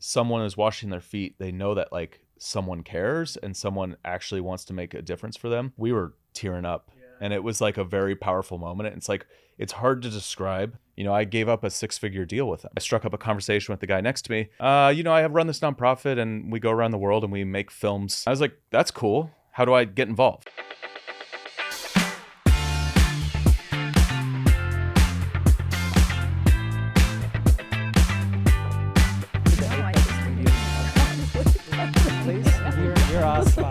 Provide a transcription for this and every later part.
someone is washing their feet, they know that like someone cares and someone actually wants to make a difference for them. We were tearing up. And it was like a very powerful moment. It's like, it's hard to describe. You know, I gave up a 6-figure deal with them. I struck up a conversation with the guy next to me. I have run this nonprofit and we go around the world and we make films. I was like, that's cool. How do I get involved? You're awesome.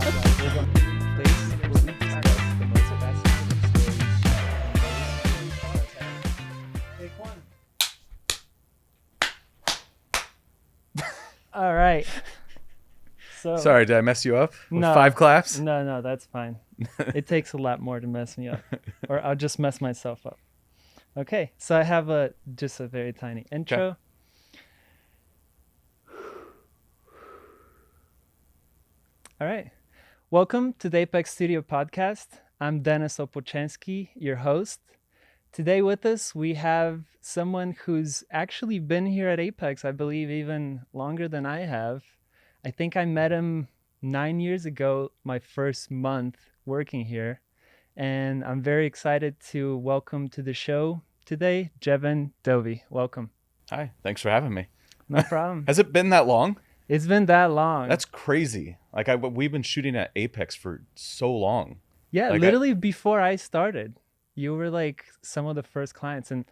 All right. So Sorry, did I mess you up with No. 5 claps? No, that's fine. It takes a lot more to mess me up, or I'll just mess myself up. Okay, so I have just a very tiny intro. All right. Welcome to the Apex Studio podcast. I'm Dennis Opochenski, your host. Today with us, we have someone who's actually been here at Apex, I believe, even longer than I have. I think I met him 9 years ago, my first month working here. And I'm very excited to welcome to the show today, Jeven Dovey. Welcome. Hi, thanks for having me. No problem. Has it been that long? It's been that long. That's crazy. Like we've been shooting at Apex for so long. Yeah, like literally before I started. You were like some of the first clients, and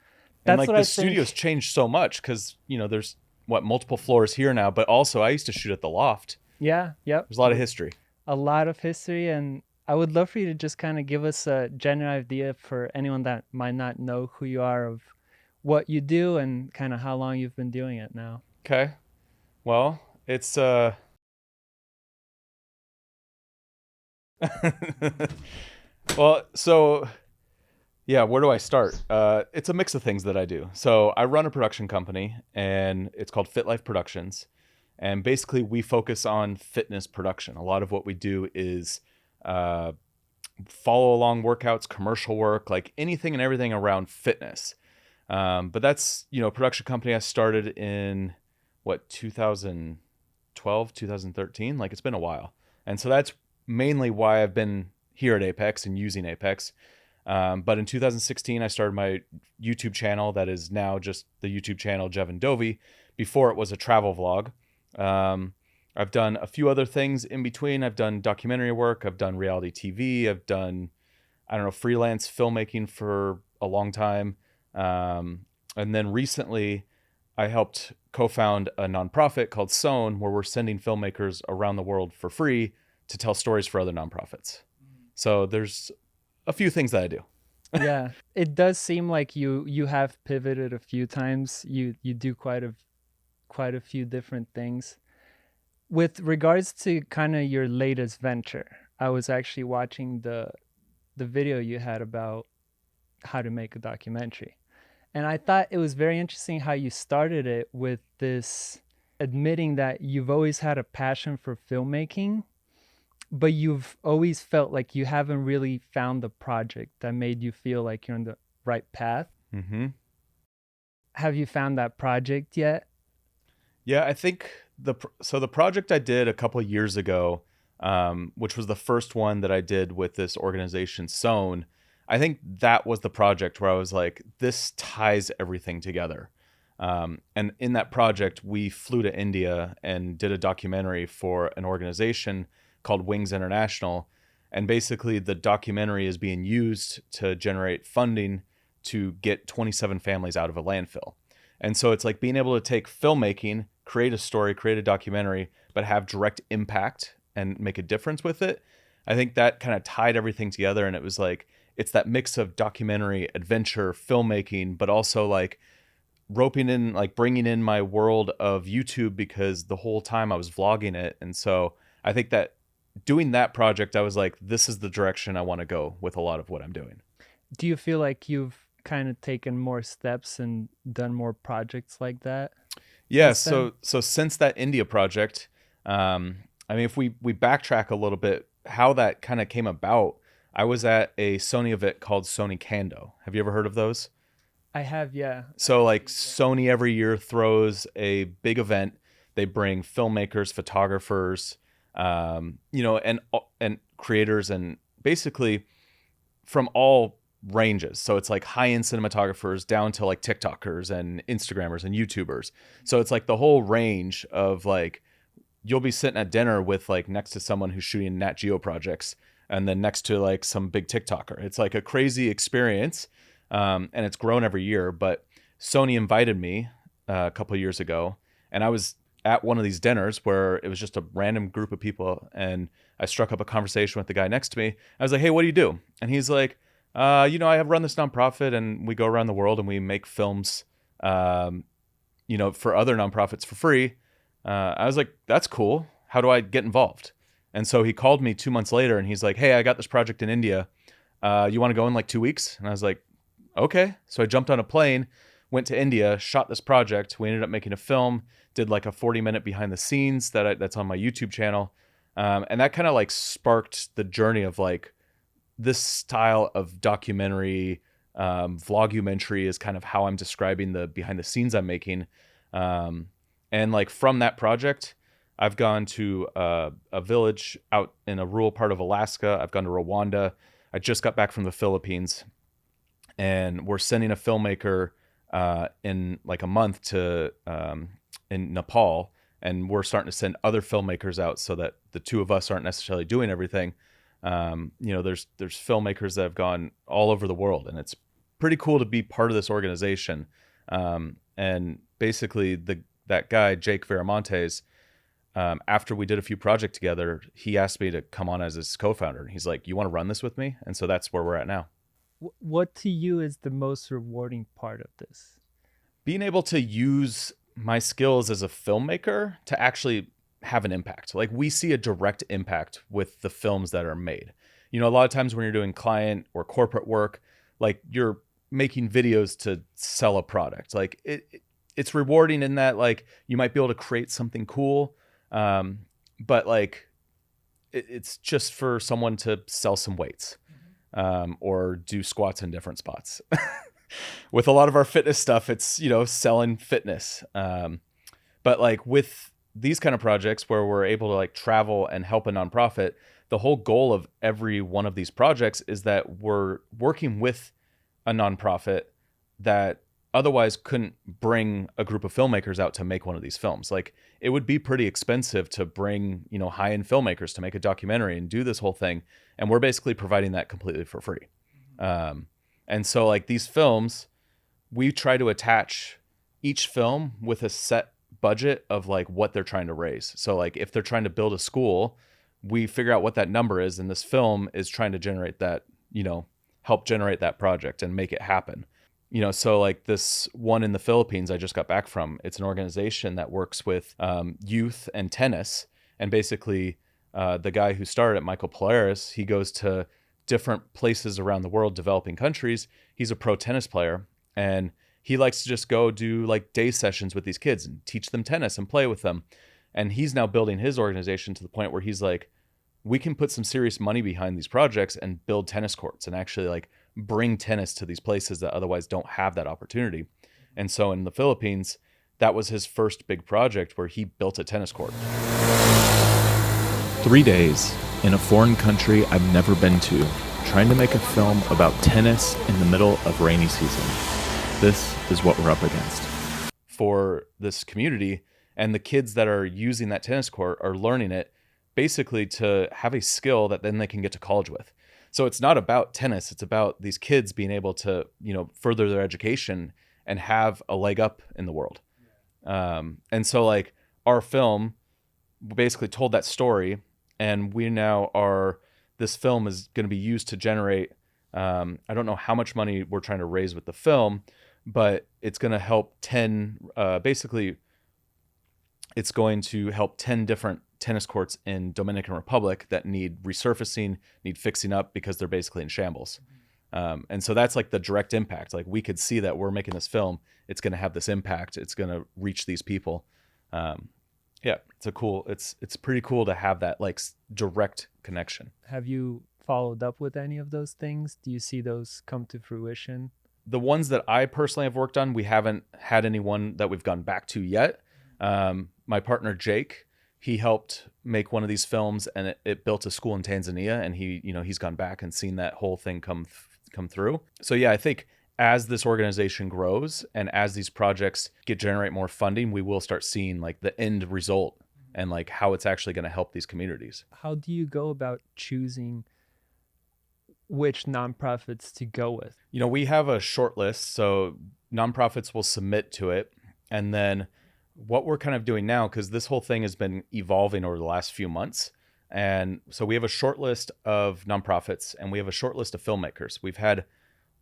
that's like what the I think. studio's changed so much because there's multiple floors here now, but also I used to shoot at the loft. Yeah, yep. There's a lot of history. A lot of history, and I would love for you to just kind of give us a general idea for anyone that might not know who you are, of what you do and kind of how long you've been doing it now. Okay. Well, it's well, so yeah, where do I start? It's a mix of things that I do. So I run a production company and it's called Fit Life Productions. And basically we focus on fitness production. A lot of what we do is follow along workouts, commercial work, like anything and everything around fitness. But that's, a production company I started in 2012, 2013. Like it's been a while. And so that's mainly why I've been here at Apex and using Apex. But in 2016, I started my YouTube channel that is now just the YouTube channel Jeven Dovey. Before it was a travel vlog. I've done a few other things in between. I've done documentary work. I've done reality TV. I've done, freelance filmmaking for a long time. And then recently I helped co-found a nonprofit called Sown, where we're sending filmmakers around the world for free to tell stories for other nonprofits. So there's a few things that I do. Yeah, it does seem like you have pivoted a few times. You do quite a few different things. With regards to kind of your latest venture, I was actually watching the video you had about how to make a documentary. And I thought it was very interesting how you started it with this admitting that you've always had a passion for filmmaking, but you've always felt like you haven't really found the project that made you feel like you're on the right path. Mm-hmm. Have you found that project yet? Yeah, I think the project I did a couple of years ago, which was the first one that I did with this organization, Sown, I think that was the project where I was like, this ties everything together. And in that project, we flew to India and did a documentary for an organization called Wings International. And basically the documentary is being used to generate funding to get 27 families out of a landfill. And so it's like being able to take filmmaking, create a story, create a documentary, but have direct impact and make a difference with it. I think that kind of tied everything together. And it was like, it's that mix of documentary, adventure, filmmaking, but also like roping in, like bringing in my world of YouTube, because the whole time I was vlogging it. And so I think that doing that project, I was like, this is the direction I want to go with a lot of what I'm doing. Do you feel like you've kind of taken more steps and done more projects like that? Yeah. So since that India project, if we backtrack a little bit, how that kind of came about, I was at a Sony event called Sony Kando. Have you ever heard of those? I have, yeah. So like Sony every year throws a big event They bring filmmakers, photographers, and creators, and basically from all ranges. So it's like high-end cinematographers down to like TikTokers and Instagrammers and YouTubers. So it's like the whole range of like, you'll be sitting at dinner with like next to someone who's shooting Nat Geo projects, and then next to like some big TikToker. It's like a crazy experience. And it's grown every year. But Sony invited me a couple of years ago, and I was at one of these dinners where it was just a random group of people, and I struck up a conversation with the guy next to me. I was like, "Hey, what do you do?" And he's like, I have run this nonprofit, and we go around the world and we make films, for other nonprofits for free." I was like, "That's cool. How do I get involved?" And so he called me 2 months later, and he's like, "Hey, I got this project in India. You want to go in like 2 weeks?" And I was like, "Okay." So I jumped on a plane, went to India, shot this project. We ended up making a film, did like a 40-minute behind the scenes that's on my YouTube channel. And that kind of like sparked the journey of like this style of documentary, vlogumentary is kind of how I'm describing the behind the scenes I'm making. And like from that project, I've gone to a village out in a rural part of Alaska. I've gone to Rwanda. I just got back from the Philippines, and we're sending a filmmaker in like a month to in Nepal, and we're starting to send other filmmakers out so that the two of us aren't necessarily doing everything. There's filmmakers that have gone all over the world, and it's pretty cool to be part of this organization. And basically, that guy Jake Veramontes, after we did a few projects together, he asked me to come on as his co-founder. He's like, "You want to run this with me?" And so that's where we're at now. What to you is the most rewarding part of this? Being able to use my skills as a filmmaker to actually have an impact. Like, we see a direct impact with the films that are made. A lot of times when you're doing client or corporate work, like you're making videos to sell a product. Like it's rewarding in that like you might be able to create something cool, but like it's just for someone to sell some weights, or do squats in different spots. With a lot of our fitness stuff, it's selling fitness. But like with these kind of projects where we're able to like travel and help a nonprofit, the whole goal of every one of these projects is that we're working with a nonprofit that otherwise couldn't bring a group of filmmakers out to make one of these films. Like, it would be pretty expensive to bring, high-end filmmakers to make a documentary and do this whole thing. And we're basically providing that completely for free. And so like these films, we try to attach each film with a set budget of like what they're trying to raise. So like if they're trying to build a school, we figure out what that number is, and this film is trying to generate that, help generate that project and make it happen. So like this one in the Philippines I just got back from, it's an organization that works with youth and tennis. And basically the guy who started it, Michael Polaris, he goes to different places around the world, developing countries. He's a pro tennis player, and he likes to just go do like day sessions with these kids and teach them tennis and play with them. And he's now building his organization to the point where he's like, we can put some serious money behind these projects and build tennis courts and actually like bring tennis to these places that otherwise don't have that opportunity. And so in the Philippines, that was his first big project where he built a tennis court. 3 days in a foreign country I've never been to, trying to make a film about tennis in the middle of rainy season. This is what we're up against. For this community, and the kids that are using that tennis court are learning it basically to have a skill that then they can get to college with. So it's not about tennis, it's about these kids being able to, further their education and have a leg up in the world. And so like our film basically told that story, and we now this film is going to be used to generate, I don't know how much money we're trying to raise with the film, but it's going to help 10, basically it's going to help 10 different tennis courts in Dominican Republic that need resurfacing, need fixing up because they're basically in shambles. And so that's like the direct impact. Like, we could see that we're making this film, it's going to have this impact. It's going to reach these people. Yeah, it's pretty cool to have that like direct connection. Have you followed up with any of those things? Do you see those come to fruition? The ones that I personally have worked on, we haven't had anyone that we've gone back to yet. my partner Jake, he helped make one of these films, and it built a school in Tanzania, and he's gone back and seen that whole thing come through. So yeah, I think as this organization grows and as these projects generate more funding, we will start seeing like the end result and like how it's actually going to help these communities. How do you go about choosing which nonprofits to go with? We have a short list, so nonprofits will submit to it. And then what we're kind of doing now, because this whole thing has been evolving over the last few months. And so we have a short list of nonprofits and we have a short list of filmmakers. We've had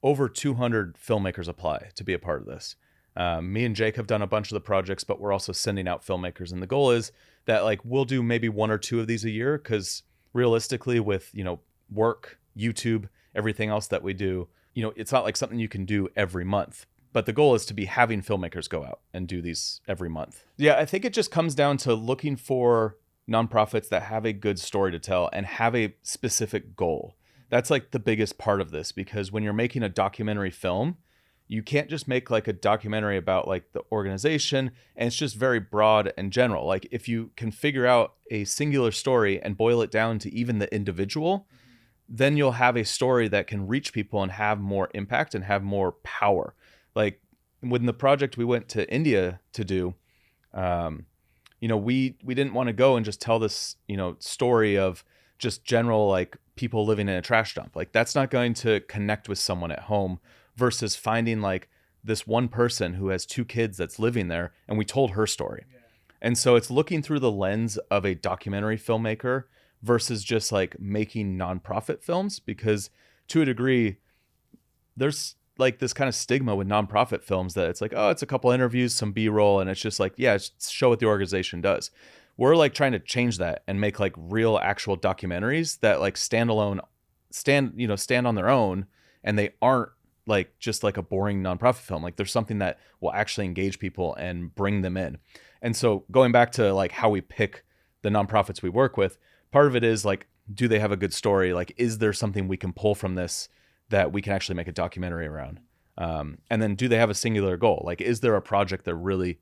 over 200 filmmakers apply to be a part of this. Me and Jake have done a bunch of the projects, but we're also sending out filmmakers. And the goal is that like we'll do maybe 1 or 2 of these a year, because realistically with, work, YouTube, everything else that we do, it's not like something you can do every month. But the goal is to be having filmmakers go out and do these every month. Yeah, I think it just comes down to looking for nonprofits that have a good story to tell and have a specific goal. That's like the biggest part of this, because when you're making a documentary film, you can't just make like a documentary about like the organization and it's just very broad and general. Like if you can figure out a singular story and boil it down to even the individual, then you'll have a story that can reach people and have more impact and have more power. Like when the project we went to India to do, we didn't want to go and just tell this, story of just general like people living in a trash dump. Like that's not going to connect with someone at home, versus finding like this one person who has 2 kids that's living there, and we told her story. Yeah. And so it's looking through the lens of a documentary filmmaker versus just like making nonprofit films, because to a degree, there's like this kind of stigma with nonprofit films that it's like, oh, it's a couple interviews, some B-roll, and it's just like, yeah, just show what the organization does. We're like trying to change that and make like real actual documentaries that like stand on their own, and they aren't like just like a boring nonprofit film. Like there's something that will actually engage people and bring them in. And so going back to like how we pick the nonprofits we work with, part of it is like, do they have a good story? Like, is there something we can pull from this that we can actually make a documentary around? And then do they have a singular goal? Like, is there a project they're really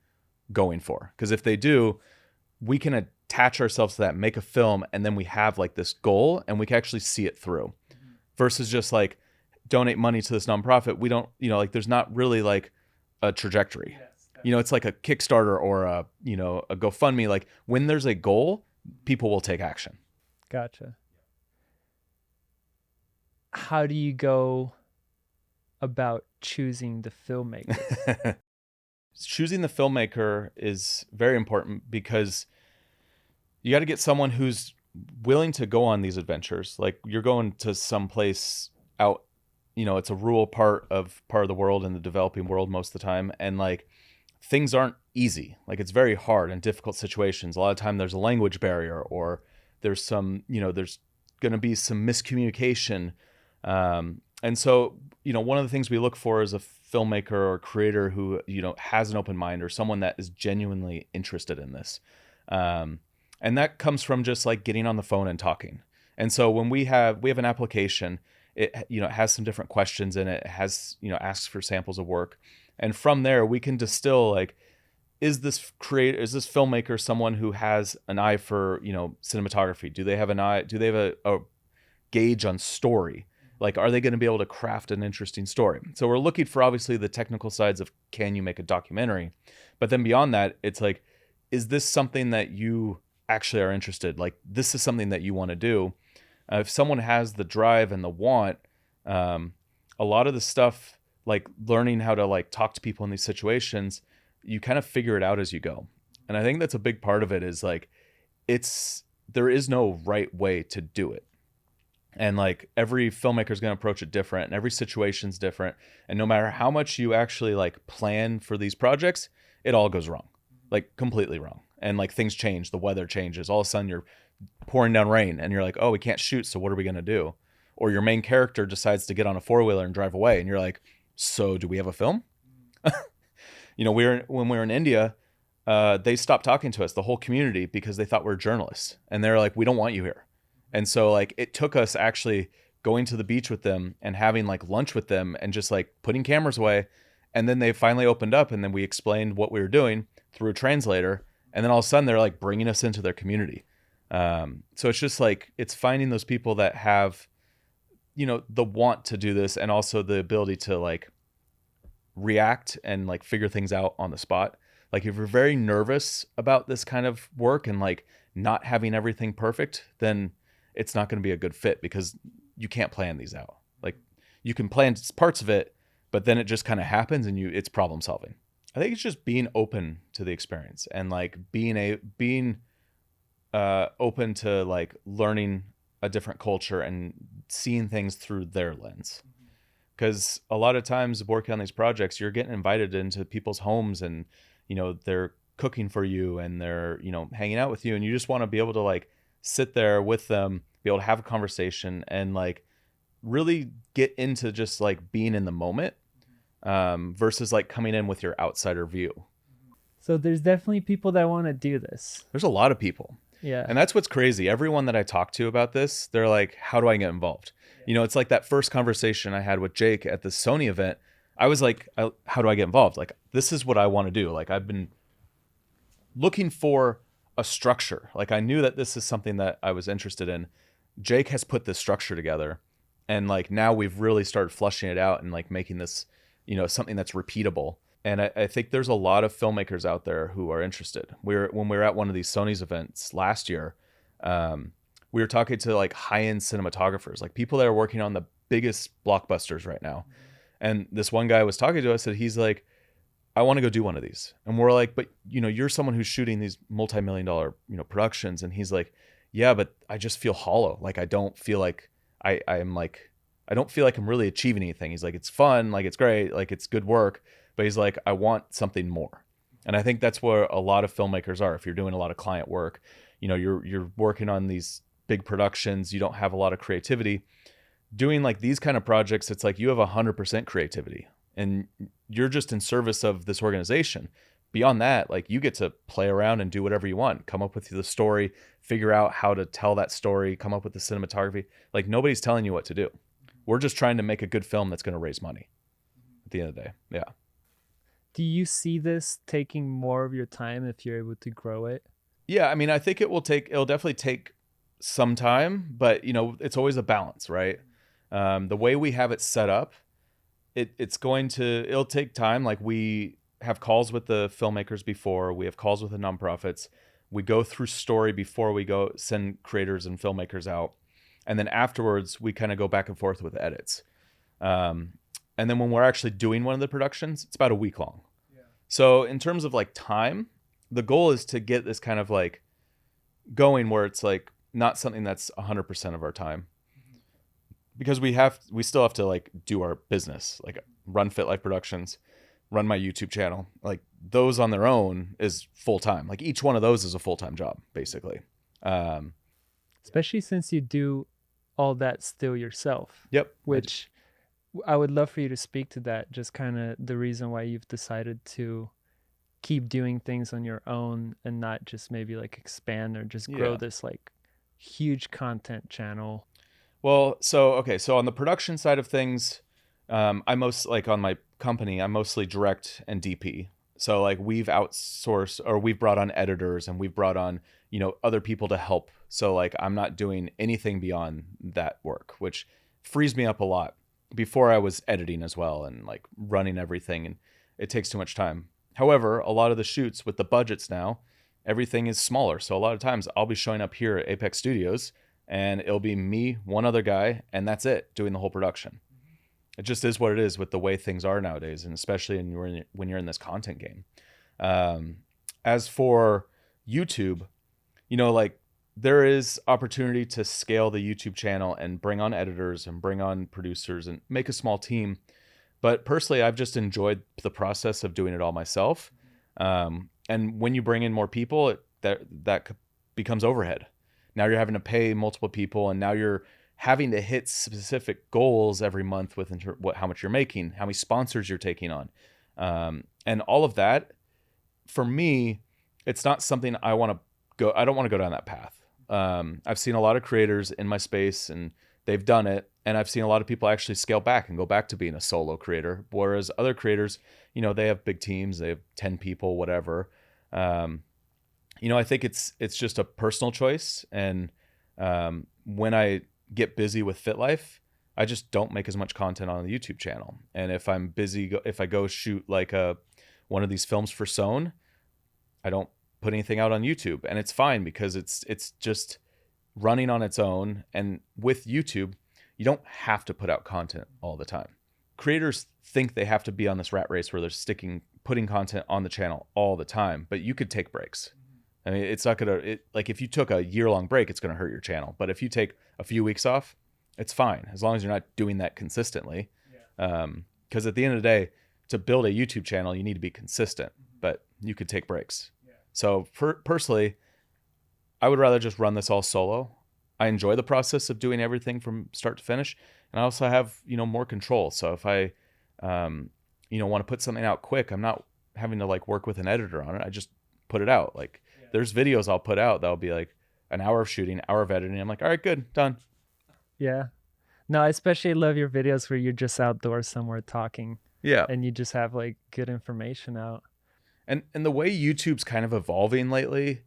going for? Because if they do, we can attach ourselves to that, make a film, and then we have like this goal and we can actually see it through, versus just like donate money to this nonprofit. We don't, like there's not really like a trajectory. Yes, it's like a Kickstarter or a GoFundMe. Like when there's a goal, people will take action. Gotcha. How do you go about choosing the filmmaker? Choosing the filmmaker is very important, because you got to get someone who's willing to go on these adventures. Like you're going to some place out, it's a rural part of the world in the developing world most of the time. And like things aren't easy. Like it's very hard and difficult situations. A lot of time there's a language barrier, or there's some, there's going to be some miscommunication. And so, one of the things we look for is a filmmaker or creator who, has an open mind, or someone that is genuinely interested in this. And that comes from just like getting on the phone and talking. And so when we have an application, it, it has some different questions in it. It has, asks for samples of work. And from there we can distill like, is this filmmaker someone who has an eye for, cinematography? Do they have an eye? Do they have a gauge on story? Like, are they going to be able to craft an interesting story? So we're looking for obviously the technical sides of, can you make a documentary? But then beyond that, it's like, is this something that you actually are interested? Like, this is something that you want to do. If someone has the drive and the want, a lot of the stuff, like learning how to like talk to people in these situations, you kind of figure it out as you go. And I think that's a big part of it, is like, there is no right way to do it. And like every filmmaker is going to approach it different, and every situation's different. And no matter how much you actually like plan for these projects, it all goes wrong, like completely wrong. And like things change, the weather changes. All of a sudden you're pouring down rain and you're like, oh, we can't shoot. So what are we going to do? Or your main character decides to get on a 4-wheeler and drive away. And you're like, so do we have a film? When we were in India, they stopped talking to us, the whole community, because they thought we were journalists. And they're like, we don't want you here. And so like it took us actually going to the beach with them and having like lunch with them and just like putting cameras away. And then they finally opened up, and then we explained what we were doing through a translator. And then all of a sudden they're like bringing us into their community. So it's just like, it's finding those people that have, the want to do this and also the ability to like react and like figure things out on the spot. Like if you're very nervous about this kind of work and like not having everything perfect, then it's not going to be a good fit because you can't plan these out. Like you can plan parts of it, but then it just kind of happens and it's problem solving. I think it's just being open to the experience and like being open to like learning a different culture and seeing things through their lens. Because a lot of times working on these projects, you're getting invited into people's homes and, they're cooking for you and they're, hanging out with you. And you just want to be able to like sit there with them, be able to have a conversation and like really get into just like being in the moment versus like coming in with your outsider view. So there's definitely people that want to do this. There's a lot of people. Yeah. And that's what's crazy. Everyone that I talk to about this, they're like, how do I get involved? It's like that first conversation I had with Jake at the Sony event. I was like, how do I get involved? Like, this is what I want to do. Like, I've been looking for a structure. Like, I knew that this is something that I was interested in. Jake has put this structure together. And like, now we've really started flushing it out and like making this, something that's repeatable. And I think there's a lot of filmmakers out there who are interested. When we were at one of these Sony's events last year, we were talking to like high-end cinematographers, like people that are working on the biggest blockbusters right now. And this one guy was talking to us and he's like, I want to go do one of these. And we're like, but you're someone who's shooting these multi-million-dollar, productions. And he's like, yeah, but I just feel hollow. Like, I don't feel like I don't feel like I'm really achieving anything. He's like, it's fun. Like, it's great. Like, it's good work. But he's like, I want something more. And I think that's where a lot of filmmakers are. If you're doing a lot of client work, you're working on these big productions, you don't have a lot of creativity. Doing like these kind of projects, it's like you have 100% creativity and you're just in service of this organization. Beyond that, like you get to play around and do whatever you want, come up with the story, figure out how to tell that story, come up with the cinematography. Like nobody's telling you what to do. We're just trying to make a good film that's going to raise money at the end of the day. Yeah. Do you see this taking more of your time if you're able to grow it? Yeah, I mean, I think it'll definitely take some time, but it's always a balance, right? The way we have it set up, it'll take time. Like we have calls with the filmmakers before, we have calls with the nonprofits. We go through story before we go send creators and filmmakers out. And then afterwards we kind of go back and forth with edits. And then when we're actually doing one of the productions, it's about a week long. Yeah. So in terms of like time, the goal is to get this kind of like going where it's like not something that's 100% of our time, because we still have to like do our business, like run Fit Life Productions, run my YouTube channel. Like those on their own is full time. Like each one of those is a full-time job, basically. Especially since you do all that still yourself. Yep. Which I would love for you to speak to that. Just kind of the reason why you've decided to keep doing things on your own and not just maybe like expand or just grow this like huge content channel. Well, so on the production side of things, on my company, I'm mostly direct and DP. So like we've outsourced or we've brought on editors and we've brought on, other people to help. So like I'm not doing anything beyond that work, which frees me up a lot. Before I was editing as well and like running everything, and it takes too much time. However, a lot of the shoots with the budgets now, everything is smaller. So a lot of times I'll be showing up here at Apex Studios and it'll be me, one other guy, and that's it, doing the whole production. It just is what it is with the way things are nowadays, and especially when you're in this content game. As for YouTube, like there is opportunity to scale the YouTube channel and bring on editors and bring on producers and make a small team. But personally, I've just enjoyed the process of doing it all myself. And when you bring in more people, that becomes overhead. Now you're having to pay multiple people, and now you're having to hit specific goals every month with how much you're making, how many sponsors you're taking on. And all of that, for me, it's not something I don't want to go down that path. I've seen a lot of creators in my space and they've done it. And I've seen a lot of people actually scale back and go back to being a solo creator. Whereas other creators, they have big teams, they have 10 people, whatever. I think it's just a personal choice. And when I get busy with Fit Life, I just don't make as much content on the YouTube channel. And if I'm busy, if I go shoot like one of these films for Sown, I don't put anything out on YouTube, and it's fine because it's just running on its own. And with YouTube, you don't have to put out content all the time. Creators think they have to be on this rat race where they're putting content on the channel all the time, but you could take breaks. I mean, it's not gonna like if you took a year-long break, it's gonna hurt your channel. But if you take a few weeks off, it's fine as long as you're not doing that consistently. Because at the end of the day, to build a YouTube channel, you need to be consistent, but you could take breaks. So personally, I would rather just run this all solo. I enjoy the process of doing everything from start to finish, and I also have more control. So if I want to put something out quick, I'm not having to like work with an editor on it. I just put it out. Like there's videos I'll put out that'll be like an hour of shooting, hour of editing. I'm like, all right, good, done. Yeah. No, I especially love your videos where you're just outdoors somewhere talking. Yeah. And you just have like good information out. And the way YouTube's kind of evolving lately,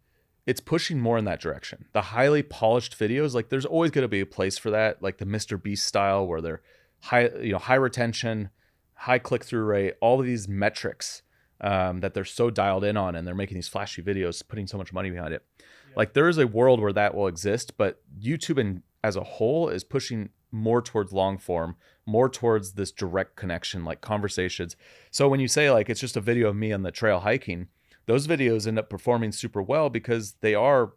it's pushing more in that direction. The highly polished videos, like there's always going to be a place for that, like the Mr. Beast style where they're high retention, high click-through rate, all of these metrics that they're so dialed in on, and they're making these flashy videos, putting so much money behind it. Yeah. Like there is a world where that will exist, but YouTube as a whole is pushing more towards long form, more towards this direct connection, like conversations. So when you say like it's just a video of me on the trail hiking, those videos end up performing super well because they are,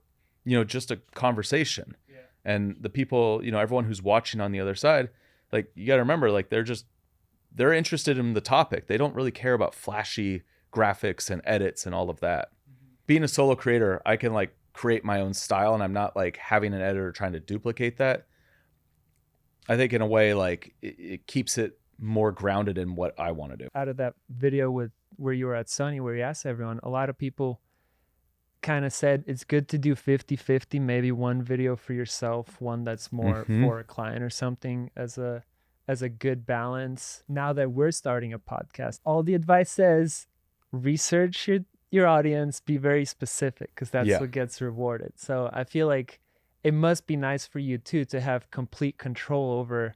just a conversation. Yeah. And the people, everyone who's watching on the other side, like you got to remember, like they're interested in the topic. They don't really care about flashy graphics and edits and all of that. Mm-hmm. Being a solo creator, I can like create my own style, and I'm not like having an editor trying to duplicate that. I think in a way, like it keeps it more grounded in what I want to do. Out of that video where you were at Sunny, where you asked everyone, a lot of people kind of said it's good to do 50-50, maybe one video for yourself, one that's more for a client or something as a good balance. Now that we're starting a podcast, all the advice says research your audience, be very specific, because that's what gets rewarded. So I feel like it must be nice for you too to have complete control over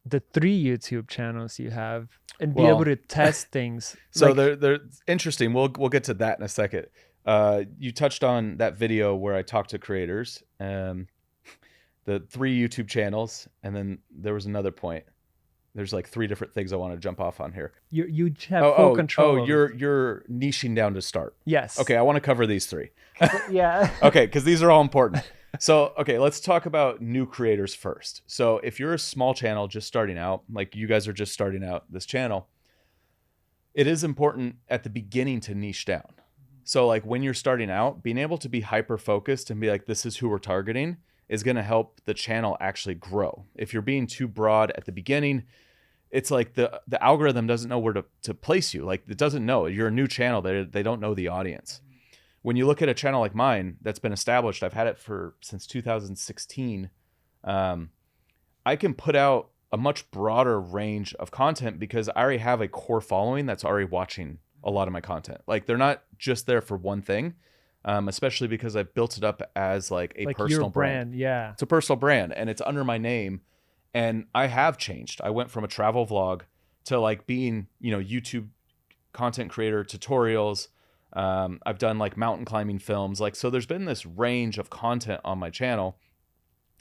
the 3 YouTube channels you have and be able to test things. So they're interesting. We'll get to that in a second. You touched on that video where I talked to creators, the 3 YouTube channels, and then there was another point. There's like 3 different things I want to jump off on here. You have full control. You're niching down to start. Yes. Okay, I want to cover these 3. Yeah. Okay, because these are all important. So, okay, let's talk about new creators first. So if you're a small channel just starting out, like you guys are just starting out this channel, it is important at the beginning to niche down. So like when you're starting out, being able to be hyper-focused and be like, this is who we're targeting is going to help the channel actually grow. If you're being too broad at the beginning, it's like the algorithm doesn't know where to place you. Like it doesn't know. You're a new channel. They don't know the audience. When you look at a channel like mine that's been established, I've had it since 2016. I can put out a much broader range of content because I already have a core following that's already watching a lot of my content. Like they're not just there for one thing, especially because I've built it up as like a personal your brand. Yeah, it's a personal brand and it's under my name. And I have changed. I went from a travel vlog to like being, YouTube content creator, tutorials. I've done like mountain climbing films. Like, so there's been this range of content on my channel.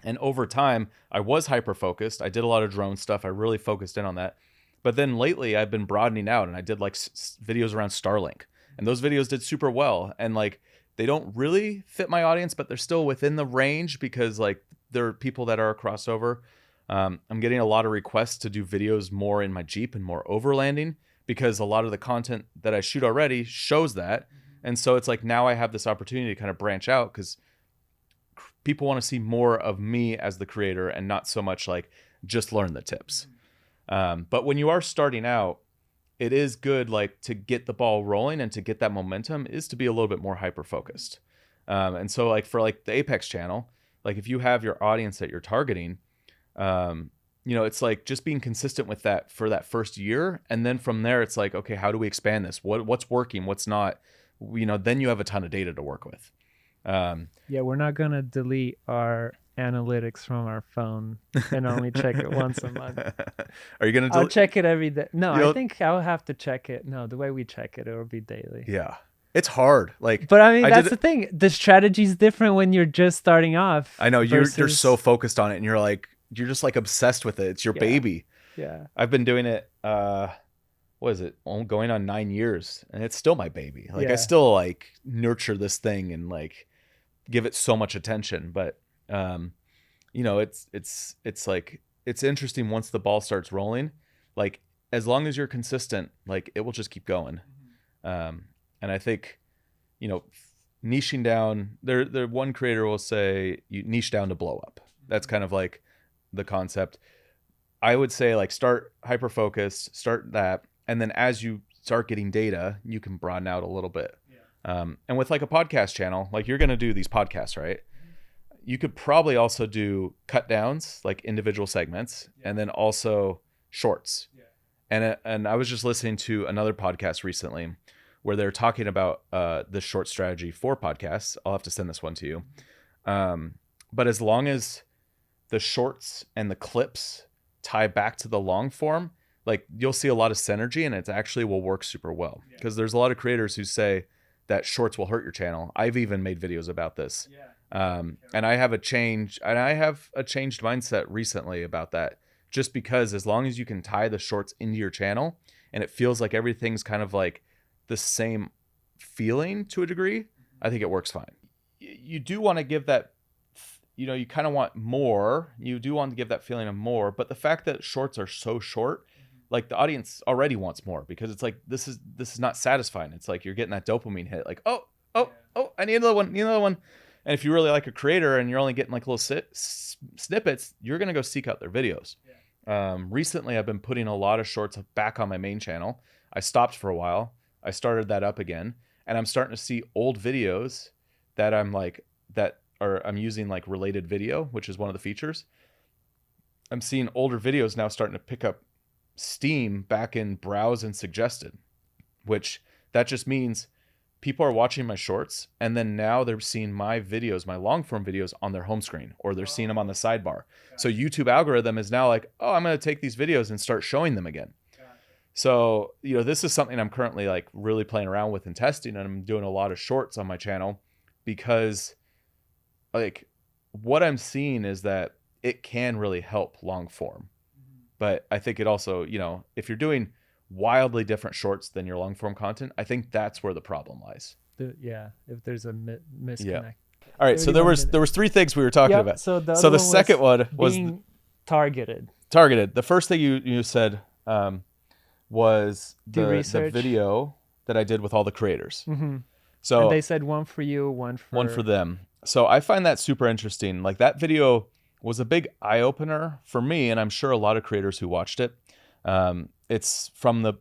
And over time, I was hyper-focused. I did a lot of drone stuff. I really focused in on that. But then lately I've been broadening out and I did like videos around Starlink. And those videos did super well. And like, they don't really fit my audience, but they're still within the range because like there are people that are a crossover. I'm getting a lot of requests to do videos more in my Jeep and more overlanding because a lot of the content that I shoot already shows that. And so it's like now I have this opportunity to kind of branch out because people want to see more of me as the creator and not so much like just learn the tips. But when you are starting out, it is good like to get the ball rolling and to get that momentum is to be a little bit more hyper-focused. And so like for like the Apex channel, like if you have your audience that you're targeting, it's like just being consistent with that for that first year. And then from there, it's like, okay, how do we expand this? What's working? What's not? then you have a ton of data to work with. Yeah, we're not gonna delete our analytics from our phone and only check it once a month. Are you gonna? I'll check it every day. No, You'll- I think I'll have to check it. No, the way we check it, it'll be daily. Yeah, it's hard. Like, But I mean, that's did the thing. The strategy's different when you're just starting off. I know you're versus- so focused on it, and you're just like obsessed with it. It's your Yeah. baby. Yeah. I've been doing it. What is it? Going on 9 years, and it's still my baby. Like, I Yeah. still like nurture this thing and like give it so much attention. But it's like it's interesting once the ball starts rolling. Like, as long as you're consistent, like it will just keep going. And I think, niching down. There one creator will say you niche down to blow up. That's kind of like the concept. I would say like start hyper focused, start that, and then as you start getting data, you can broaden out a little bit. And with like a podcast channel, like you're gonna do these podcasts, right? You could probably also do cut downs, like individual segments, and then also shorts. And I was just listening to another podcast recently where they're talking about the short strategy for podcasts. I'll have to send this one to you. But as long as the shorts and the clips tie back to the long form, like you'll see a lot of synergy, and it actually will work super well. Because there's a lot of creators who say that shorts will hurt your channel. I've even made videos about this. And I have a changed mindset recently about that, just because as long as you can tie the shorts into your channel and it feels like everything's kind of like the same feeling to a degree, I think it works fine. You do want to give that, you kind of want more. You do want to give that feeling of more, but the fact that shorts are so short, like the audience already wants more, because it's like, this is not satisfying. It's like you're getting that dopamine hit, like, oh, I need another one. And if you really like a creator and you're only getting like little snippets, you're going to go seek out their videos. Recently, I've been putting a lot of shorts back on my main channel. I stopped for a while. I started that up again, and I'm starting to see old videos that I'm using like related video, which is one of the features. I'm seeing older videos now starting to pick up steam back in browse and suggested, which that just means people are watching my shorts, and then now they're seeing my videos, my long form videos on their home screen, or they're seeing them on the sidebar. So YouTube algorithm is now like, oh, I'm going to take these videos and start showing them again. So, this is something I'm currently like really playing around with and testing, and I'm doing a lot of shorts on my channel because like what I'm seeing is that it can really help long form. But I think it also, if you're doing wildly different shorts than your long form content, I think that's where the problem lies. If there's a misconnect. Yeah. All right, so there was 3 things we were talking about. So the second one was being targeted. The first thing you said was the video that I did with all the creators. So and they said one for you, one for them. So I find that super interesting. Like that video was a big eye opener for me, and I'm sure a lot of creators who watched it. It's from the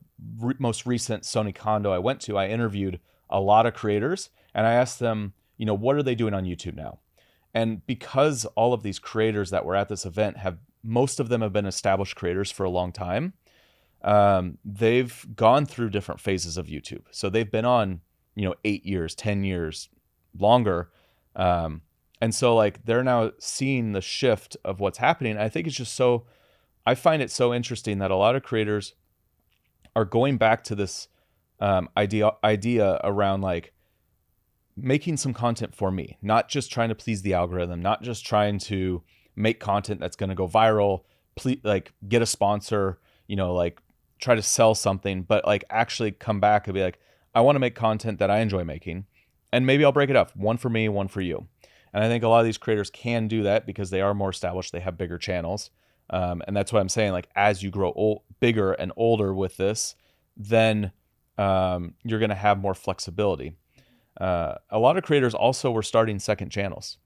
most recent Sony condo I went to. I interviewed a lot of creators, and I asked them, what are they doing on YouTube now? And because all of these creators that were at this event most of them have been established creators for a long time, they've gone through different phases of YouTube. So they've been on, 8 years, 10 years, longer. And so like they're now seeing the shift of what's happening. I think it's just I find it so interesting that a lot of creators are going back to this idea around like making some content for me, not just trying to please the algorithm, not just trying to make content that's going to go viral, like get a sponsor, like try to sell something, but like actually come back and be like, I want to make content that I enjoy making, and maybe I'll break it up, one for me, one for you. And I think a lot of these creators can do that because they are more established, they have bigger channels. And that's what I'm saying. Like as you grow bigger and older with this, then you're going to have more flexibility. A lot of creators also were starting second channels.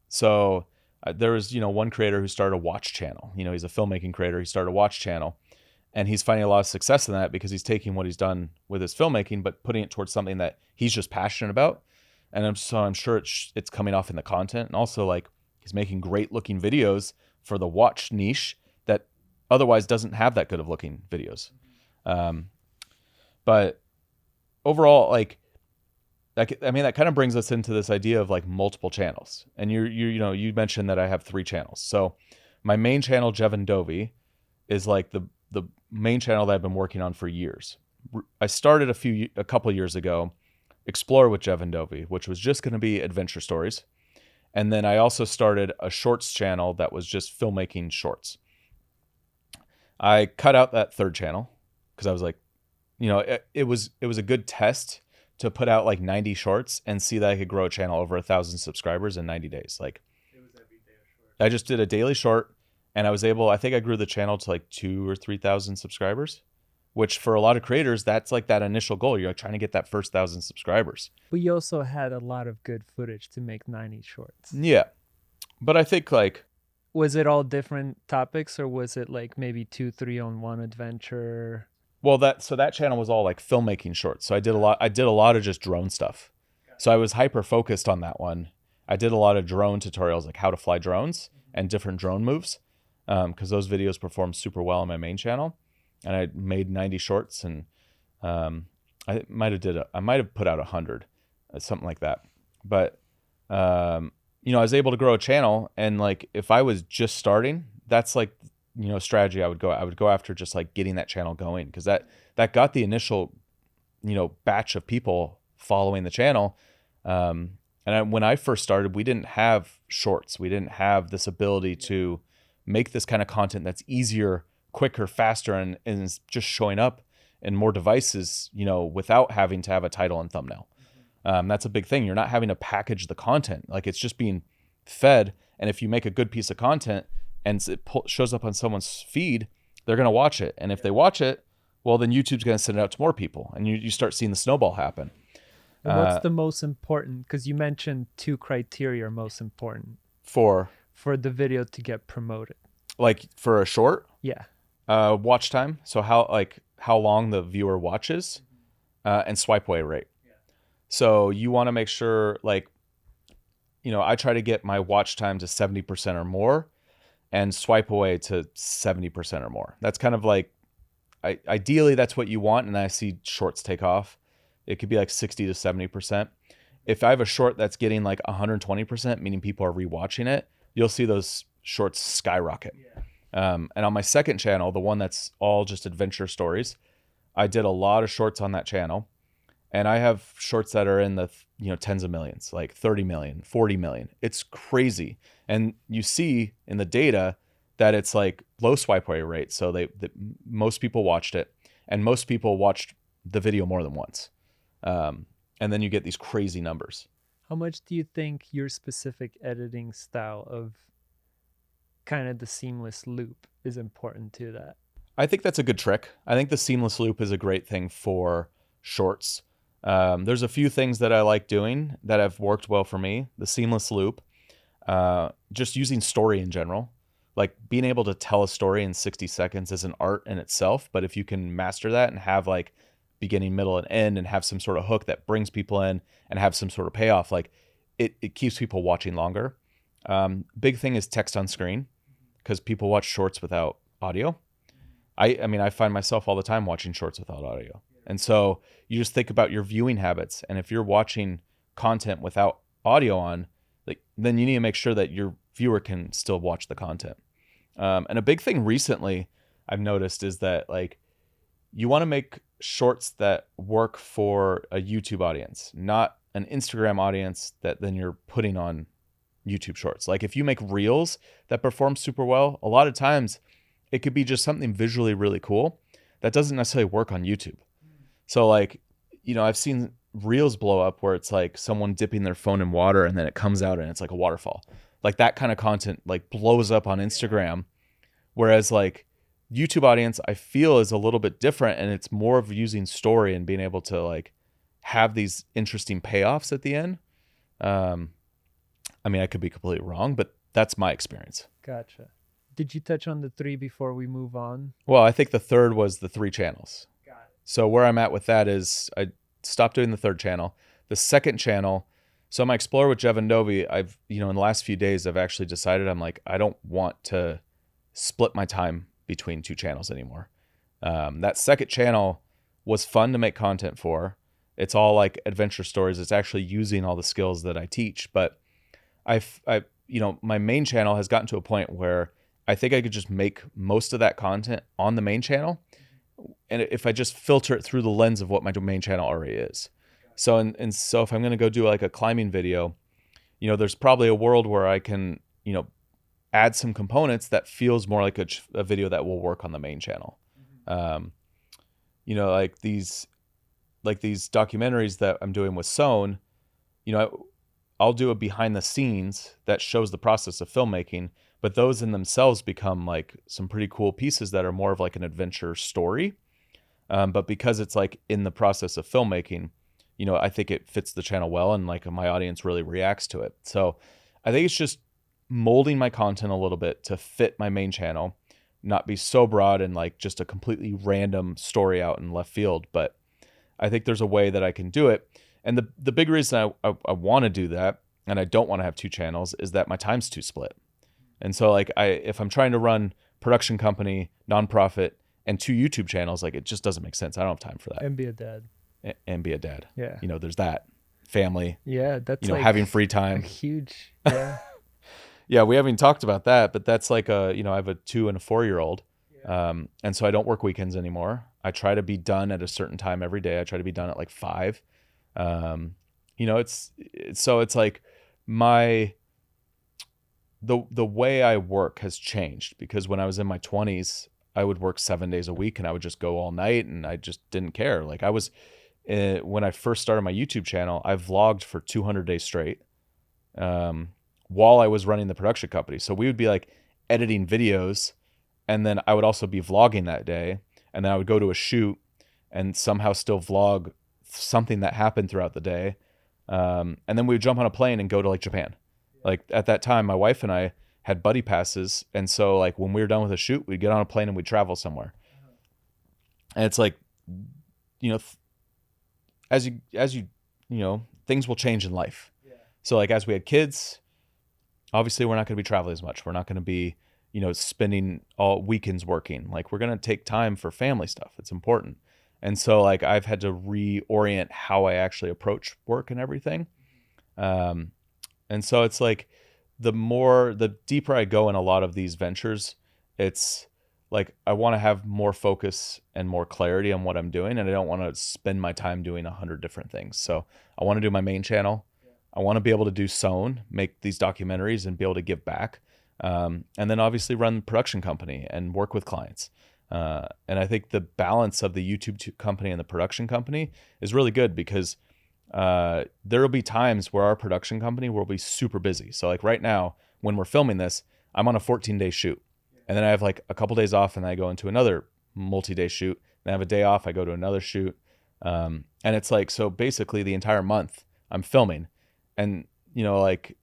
So there was, one creator who started a watch channel. He's a filmmaking creator. He started a watch channel, and he's finding a lot of success in that because he's taking what he's done with his filmmaking, but putting it towards something that he's just passionate about. And I'm sure it's coming off in the content, and also like he's making great looking videos for the watch niche that otherwise doesn't have that good of looking videos. But overall, like like, I mean, that kind of brings us into this idea of like multiple channels. And you mentioned that I have 3 channels. So my main channel, Jeven Dovey, is like the main channel that I've been working on for years. I started a couple years ago, Explore with Jeven Dovey, which was just going to be adventure stories. And then I also started a shorts channel that was just filmmaking shorts. I cut out that 3rd channel because I was like, it was a good test to put out like 90 shorts and see that I could grow a channel over 1,000 subscribers in 90 days. Like, It was every day a short. I just did a daily short, and I think I grew the channel to like 2,000 or 3,000 subscribers, which for a lot of creators, that's like that initial goal. You're like trying to get that first 1,000 subscribers. But you also had a lot of good footage to make 90 shorts. Yeah. But I think like, Was it all different topics, or was it like maybe 2, 3 on one adventure? well, that channel was all like filmmaking shorts. So I did a lot of just drone stuff. So I was hyper focused on that one. I did a lot of drone tutorials, like how to fly drones and different drone moves, because those videos performed super well on my main channel. And I made 90 shorts, and I might have put out 100, something like that. But I was able to grow a channel, and like if I was just starting, that's like strategy I would go after, just like getting that channel going, because that got the initial batch of people following the channel. When I first started, we didn't have shorts. We didn't have this ability to make this kind of content that's easier, quicker, faster, and is just showing up in more devices, without having to have a title and thumbnail. That's a big thing. You're not having to package the content. Like, it's just being fed. And if you make a good piece of content and it shows up on someone's feed, they're going to watch it. And if they watch it, well, then YouTube's going to send it out to more people. And you start seeing the snowball happen. And what's the most important? Because you mentioned 2 criteria are most important For the video to get promoted. like for a short, Yeah. watch time. So how long the viewer watches, and swipe away rate. So you want to make sure, like, I try to get my watch time to 70% or more and swipe away to 70% or more. That's kind of like, ideally that's what you want. And I see shorts take off. It could be like 60 to 70%. If I have a short that's getting like 120%, meaning people are rewatching it, you'll see those shorts skyrocket. And on my second channel, the one that's all just adventure stories, I did a lot of shorts on that channel. And I have shorts that are in the tens of millions, like 30 million, 40 million. It's crazy. And you see in the data that it's like low swipe away rate. So most people watched it, and most people watched the video more than once. And then you get these crazy numbers. How much do you think your specific editing style of kind of the seamless loop is important to that? I think that's a good trick. I think the seamless loop is a great thing for shorts. There's a few things that I like doing that have worked well for me. The seamless loop, just using story in general, like being able to tell a story in 60 seconds is an art in itself. But if you can master that and have like beginning, middle, and end, and have some sort of hook that brings people in and have some sort of payoff, like it keeps people watching longer. Big thing is text on screen, because people watch shorts without audio. I mean, I find myself all the time watching shorts without audio. And so you just think about your viewing habits. And if you're watching content without audio on, like, then you need to make sure that your viewer can still watch the content. And a big thing recently I've noticed is that, like, you want to make shorts that work for a YouTube audience, not an Instagram audience that then you're putting on YouTube shorts. Like, if you make reels that perform super well, a lot of times it could be just something visually really cool that doesn't necessarily work on YouTube. So, like, I've seen reels blow up where it's like someone dipping their phone in water and then it comes out and it's like a waterfall. Like, that kind of content like blows up on Instagram. Whereas like YouTube audience, I feel, is a little bit different, and it's more of using story and being able to like have these interesting payoffs at the end. I mean, I could be completely wrong, but that's my experience. Gotcha. Did you touch on the 3 before we move on? Well, I think the third was the 3 channels. Got it. So where I'm at with that is I stopped doing the 3rd channel. The 2nd channel, so my Explore with Jeven Dovey, I've, in the last few days, I've actually decided, I'm like, I don't want to split my time between 2 channels anymore. That 2nd channel was fun to make content for. It's all like adventure stories. It's actually using all the skills that I teach. But my main channel has gotten to a point where I think I could just make most of that content on the main channel. And if I just filter it through the lens of what my main channel already is. So, and so if I'm going to go do like a climbing video, there's probably a world where I can, add some components that feels more like a video that will work on the main channel. Like these documentaries that I'm doing with Sown, I'll do a behind the scenes that shows the process of filmmaking, but those in themselves become like some pretty cool pieces that are more of like an adventure story. But because it's like in the process of filmmaking, I think it fits the channel well, and like my audience really reacts to it. So I think it's just molding my content a little bit to fit my main channel, not be so broad and like just a completely random story out in left field. But I think there's a way that I can do it. And the big reason I want to do that, and I don't want to have two channels, is that my time's too split. And so like if I'm trying to run production company, nonprofit, and two YouTube channels, like it just doesn't make sense. I don't have time for that. And be a dad. And be a dad. Yeah. There's that. Family. Yeah, that's like having free time. Huge. Yeah. Yeah, we haven't talked about that, but that's like I have a 2 and a 4-year-old. And so I don't work weekends anymore. I try to be done at a certain time every day. I try to be done at like 5. It's like the way I work has changed, because when I was in my 20s, I would work 7 days a week and I would just go all night and I just didn't care. Like I was, when I first started my YouTube channel, I vlogged for 200 days straight while I was running the production company. So we would be like editing videos, and then I would also be vlogging that day, and then I would go to a shoot and somehow still vlog something that happened throughout the day. And then we would jump on a plane and go to like Japan. Like at that time, my wife and I had buddy passes. And so like when we were done with a shoot, we'd get on a plane and we'd travel somewhere. And it's like, as you things will change in life. Yeah. So like as we had kids, obviously we're not going to be traveling as much. We're not going to be, spending all weekends working. Like we're going to take time for family stuff. It's important. And so like I've had to reorient how I actually approach work and everything. And so it's like the deeper I go in a lot of these ventures, it's like I want to have more focus and more clarity on what I'm doing, and I don't want to spend my time doing 100 different things. So I want to do my main channel. I want to be able to do Sown, make these documentaries and be able to give back. And then obviously run the production company and work with clients. And I think the balance of the YouTube company and the production company is really good, because there will be times where our production company will be super busy. So like right now, when we're filming this, I'm on a 14-day shoot, and then I have like a couple days off, and I go into another multi-day shoot. Then I have a day off, I go to another shoot. And it's like, so basically the entire month I'm filming, and like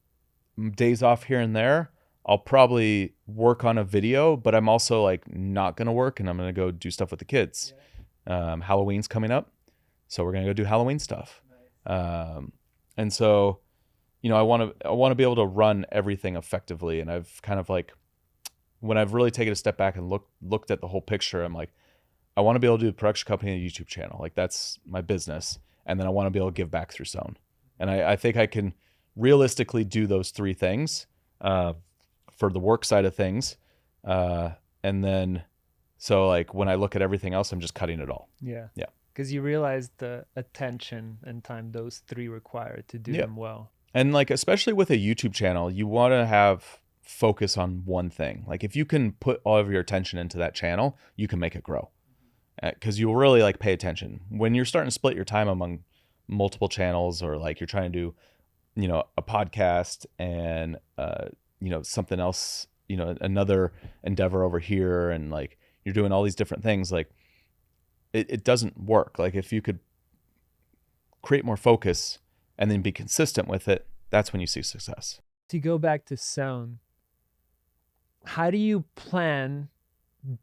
days off here and there, I'll probably work on a video, but I'm also like not going to work, and I'm going to go do stuff with the kids. Halloween's coming up, so we're going to go do Halloween stuff. And so, I want to be able to run everything effectively. And I've kind of like, when I've really taken a step back and looked at the whole picture, I'm like, I want to be able to do the production company and a YouTube channel. Like that's my business. And then I want to be able to give back through Sown. And I think I can realistically do those 3 things, for the work side of things. And then, so like when I look at everything else, I'm just cutting it all. Yeah. Yeah. Because you realize the attention and time those 3 require to do them well. And like, especially with a YouTube channel, you want to have focus on one thing. Like if you can put all of your attention into that channel, you can make it grow. Because you'll really like pay attention. When you're starting to split your time among multiple channels, or like you're trying to do, a podcast and, something else, another endeavor over here, and like you're doing all these different things, like it doesn't work. Like if you could create more focus and then be consistent with it, that's when you see success. To go back to Sown, how do you plan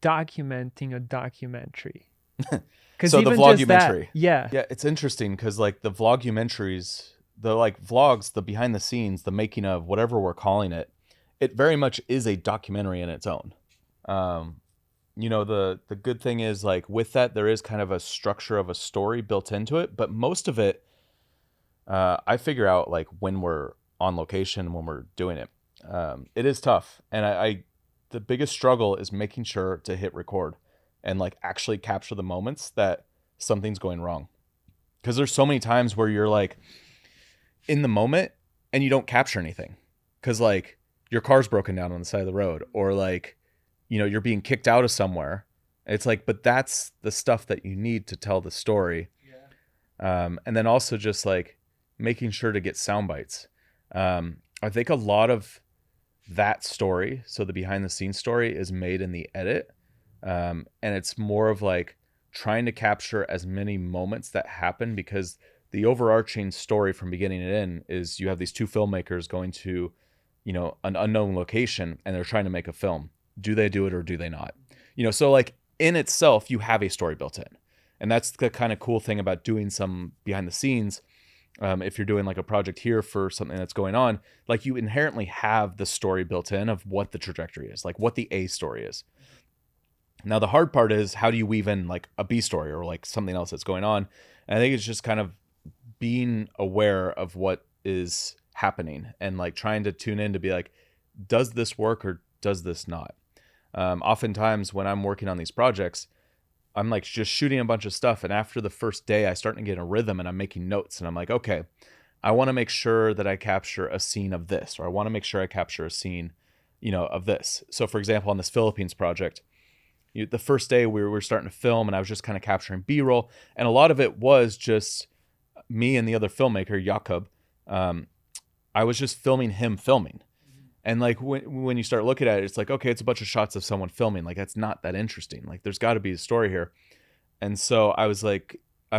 documenting a documentary? So the vlogumentary. Yeah, it's interesting because like the vlogumentaries, the like vlogs, the behind the scenes, the making of, whatever we're calling it, it very much is a documentary in its own. the good thing is like with that, there is kind of a structure of a story built into it, but most of it, I figure out like when we're on location, when we're doing it. It is tough. And the biggest struggle is making sure to hit record and like actually capture the moments that something's going wrong. Because there's so many times where you're like in the moment and you don't capture anything. Because like your car's broken down on the side of the road, or like, you're being kicked out of somewhere. It's like, but that's the stuff that you need to tell the story. And then also just like making sure to get sound bites. I think a lot of that story, so the behind the scenes story, is made in the edit. And it's more of like trying to capture as many moments that happen, because the overarching story from beginning to end is you have these two filmmakers going to, an unknown location, and they're trying to make a film. Do they do it or do they not? So like in itself, you have a story built in. And that's the kind of cool thing about doing some behind the scenes. If you're doing like a project here for something that's going on, like you inherently have the story built in of what the trajectory is, like what the A story is. Now, the hard part is how do you weave in like a B story or like something else that's going on? And I think it's just kind of being aware of what is happening and like trying to tune in to be like, does this work or does this not? Oftentimes when I'm working on these projects, I'm like just shooting a bunch of stuff. And after the first day, I start to get in a rhythm and I'm making notes and I'm like, okay, I want to make sure that I capture a scene of this, or I want to make sure I capture a scene, of this. So for example, on this Philippines project, the first day we were starting to film and I was just kind of capturing B-roll. And a lot of it was just me and the other filmmaker, Jakob. I was just filming him filming. And like when you start looking at it, it's like, okay, it's a bunch of shots of someone filming. Like that's not that interesting. Like there's got to be a story here. And so I was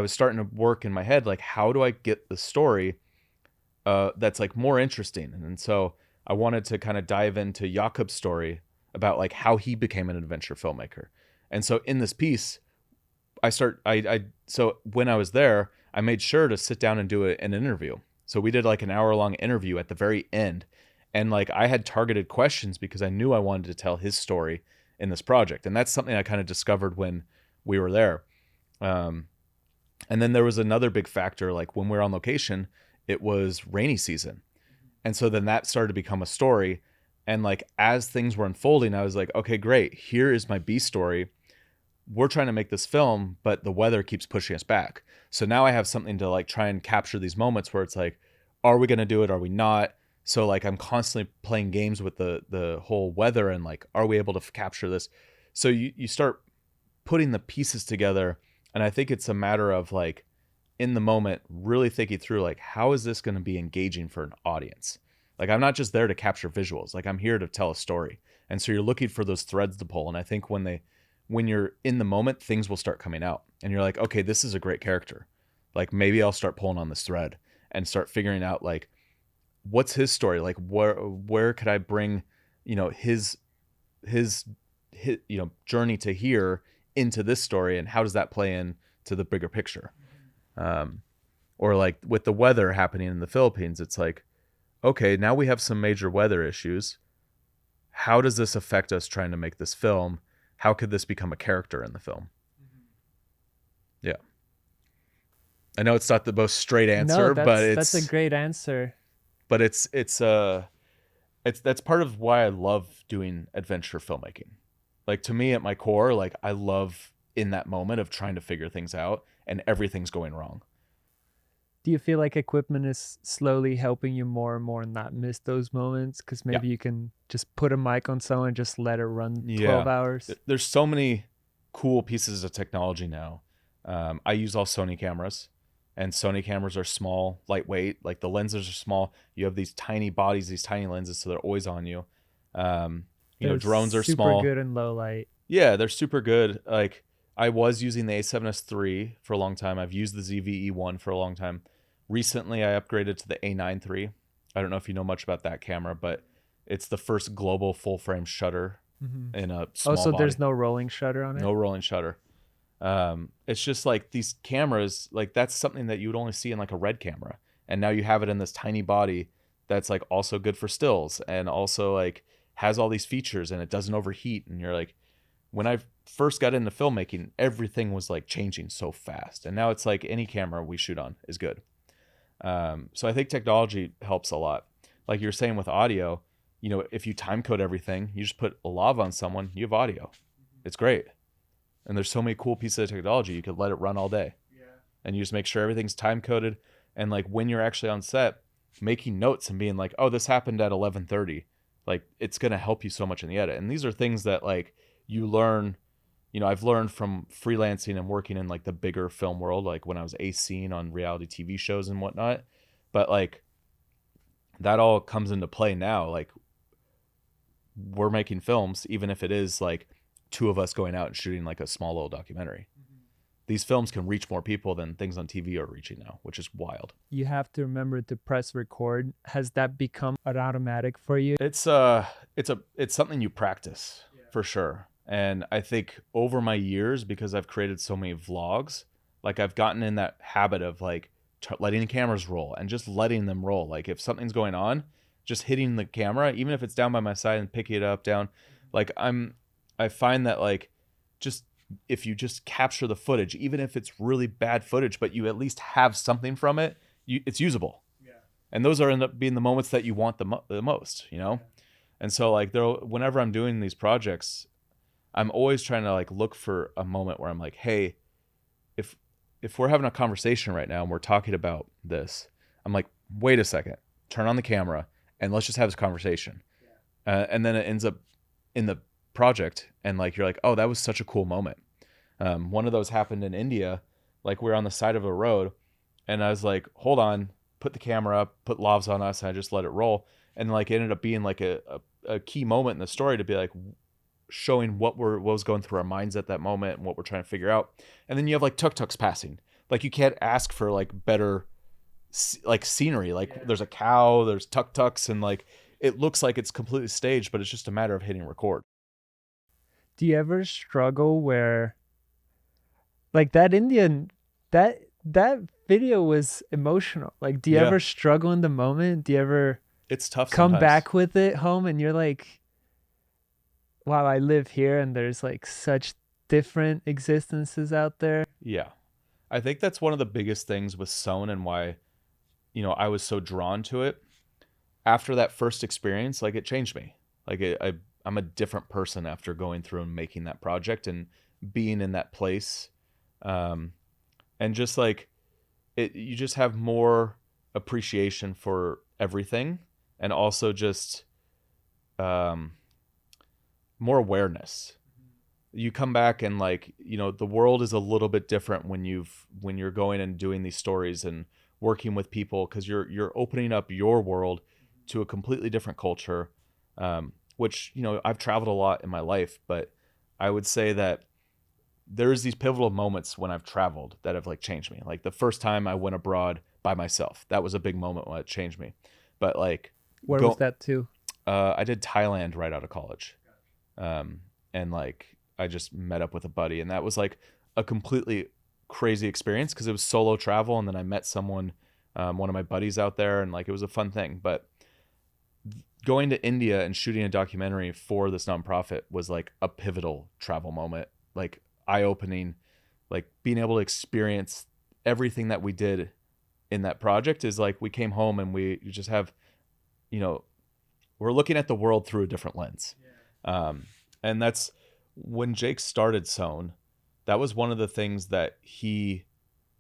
starting to work in my head, like how do I get the story that's like more interesting? And so I wanted to kind of dive into Jakob's story about like how he became an adventure filmmaker. And so in this piece, so when I was there, I made sure to sit down and do an interview. So we did like an hour-long interview at the very end. And like I had targeted questions because I knew I wanted to tell his story in this project. And that's something I kind of discovered when we were there. And then there was another big factor, like when we were on location, it was rainy season. And so then that started to become a story. And like as things were unfolding, I was like, okay, great. Here is my B story. We're trying to make this film, but the weather keeps pushing us back. So now I have something to like try and capture these moments where it's like, are we going to do it? Are we not? So like I'm constantly playing games with the whole weather and like, are we able to capture this? So you start putting the pieces together. And I think it's a matter of like in the moment, really thinking through like, how is this going to be engaging for an audience? Like I'm not just there to capture visuals. Like I'm here to tell a story. And so you're looking for those threads to pull. And I think when you're in the moment, things will start coming out and you're like, okay, this is a great character. Like maybe I'll start pulling on this thread and start figuring out like, what's his story? Like where could I bring, his journey to here into this story, and how does that play in to the bigger picture? Or like with the weather happening in the Philippines, it's like, okay, now we have some major weather issues. How does this affect us trying to make this film? How could this become a character in the film? Yeah. I know it's not the most straight answer, No, but that's a great answer. But that's part of why I love doing adventure filmmaking. Like to me at my core, like I love in that moment of trying to figure things out and everything's going wrong. Do you feel like equipment is slowly helping you more and more not miss those moments? Because maybe you can just put a mic on someone and just let it run 12 hours. There's so many cool pieces of technology now. I use all Sony cameras. And Sony cameras are small, lightweight. Like the lenses are small. You have these tiny bodies, these tiny lenses, so they're always on you. Drones are small. Super good in low light. Yeah, they're super good. Like I was using the A7S III for a long time. I've used the ZV-E1 for a long time. Recently, I upgraded to the A9 III. I don't know if you know much about that camera, but it's the first global full frame shutter in a small body. There's no rolling shutter on it? No rolling shutter. It's just like these cameras, like that's something that you would only see in like a Red camera. And now you have it in this tiny body that's like also good for stills and also like has all these features and it doesn't overheat. And you're like, when I first got into filmmaking, everything was like changing so fast. And now it's like any camera we shoot on is good. So I think technology helps a lot. Like you're saying with audio, you know, if you time code everything, you just put a lav on someone, you have audio. It's great. And there's so many cool pieces of technology. You could let it run all day. Yeah. And you just make sure everything's time coded. And like when you're actually on set, making notes and being like, oh, this happened at 11:30. Like it's going to help you so much in the edit. And these are things that like you learn, you know, I've learned from freelancing and working in like the bigger film world, like when I was scene on reality TV shows and whatnot. But like that all comes into play now. Like we're making films, even if it is like 2 of us going out and shooting like a small little documentary. These films can reach more people than things on TV are reaching now, which is wild. You have to remember to press record. Has that become an automatic for you? It's something you practice for sure. And I think over my years, because I've created so many vlogs, like I've gotten in that habit of like letting the cameras roll and just letting them roll. Like if something's going on, just hitting the camera, even if it's down by my side and picking it up down. Like I find that like just if you just capture the footage, even if it's really bad footage, but you at least have something from it, it's usable. Yeah. And those end up being the moments that you want the most, you know? Yeah. And so like whenever I'm doing these projects, I'm always trying to like look for a moment where I'm like, hey, if we're having a conversation right now and we're talking about this, I'm like, wait a second, turn on the camera and let's just have this conversation. Yeah. And then it ends up in the project and like you're like, oh, that was such a cool moment. One of those happened in India. Like we were on the side of a road and I was like, hold on, put the camera up, put lavs on us, and I just let it roll. And like it ended up being like a key moment in the story to be like showing what was going through our minds at that moment and what we're trying to figure out. And then you have like tuk-tuks passing. Like you can't ask for like better like scenery. Like there's a cow, there's tuk-tuks, and like it looks like it's completely staged, but it's just a matter of hitting record. Do you ever struggle where like that Indian that video was emotional? Like do you ever struggle in the moment? Do you ever it's tough come sometimes. back with it home and you're like, wow, I live here and there's like such different existences out there? Yeah. I think that's one of the biggest things with Sown and why, you know, I was so drawn to it. After that first experience, like it changed me. Like I'm a different person after going through and making that project and being in that place. And just like you just have more appreciation for everything and also just more awareness. You come back and like, you know, the world is a little bit different when you're going and doing these stories and working with people, because you're opening up your world to a completely different culture, which, you know, I've traveled a lot in my life, but I would say that there's these pivotal moments when I've traveled that have like changed me. Like the first time I went abroad by myself, that was a big moment when it changed me. But like, where was that too? I did Thailand right out of college. And like, I just met up with a buddy, and that was like a completely crazy experience because it was solo travel. And then I met someone, one of my buddies out there, and like, it was a fun thing. But going to India and shooting a documentary for this nonprofit was like a pivotal travel moment, like eye-opening. Like being able to experience everything that we did in that project is like, we came home and we just have, you know, we're looking at the world through a different lens. Yeah. And that's when Jake started Sown. That was one of the things that he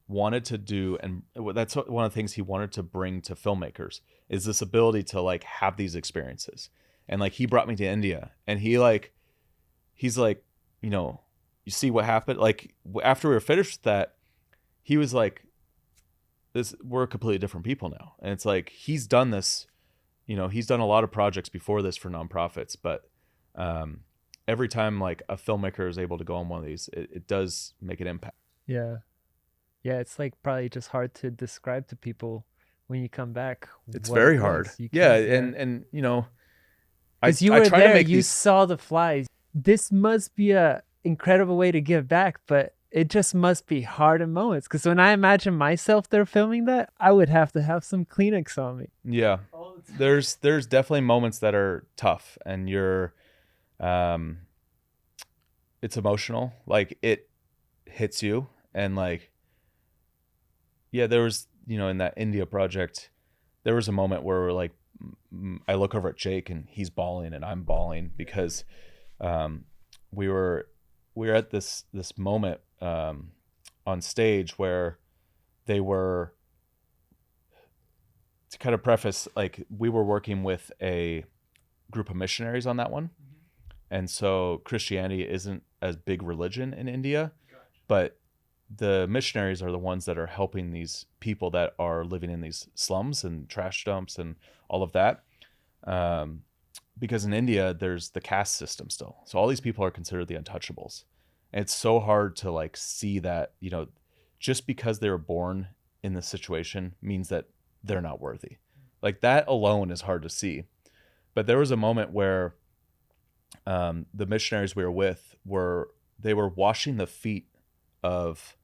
wanted to do, and that's one of the things he wanted to bring to filmmakers, is this ability to like have these experiences. And like he brought me to India, and he's like, you know, you see what happened. Like after we were finished with that, he was like, we're completely different people now. And it's like, he's done this, you know, he's done a lot of projects before this for nonprofits, but every time like a filmmaker is able to go on one of these, it does make an impact. Yeah. Yeah, it's like probably just hard to describe to people when you come back. It's very hard. Yeah, and you know, because you were there, you saw the flies. This must be a incredible way to give back, but it just must be hard in moments. Because when I imagine myself there filming that, I would have to have some Kleenex on me. Yeah, there's definitely moments that are tough, and it's emotional. Like it hits you, and like, yeah, there was, in that India project, there was a moment where we're like, I look over at Jake and he's bawling and I'm bawling because um, we were at this moment on stage where they were, to kind of preface, like we were working with a group of missionaries on that one. And so Christianity isn't as big religion in India, but the missionaries are the ones that are helping these people that are living in these slums and trash dumps and all of that. Because in India, there's the caste system still. So all these people are considered the untouchables. And it's so hard to like see that, just because they were born in this situation means that they're not worthy. Like that alone is hard to see. But there was a moment where the missionaries we were with they were washing the feet of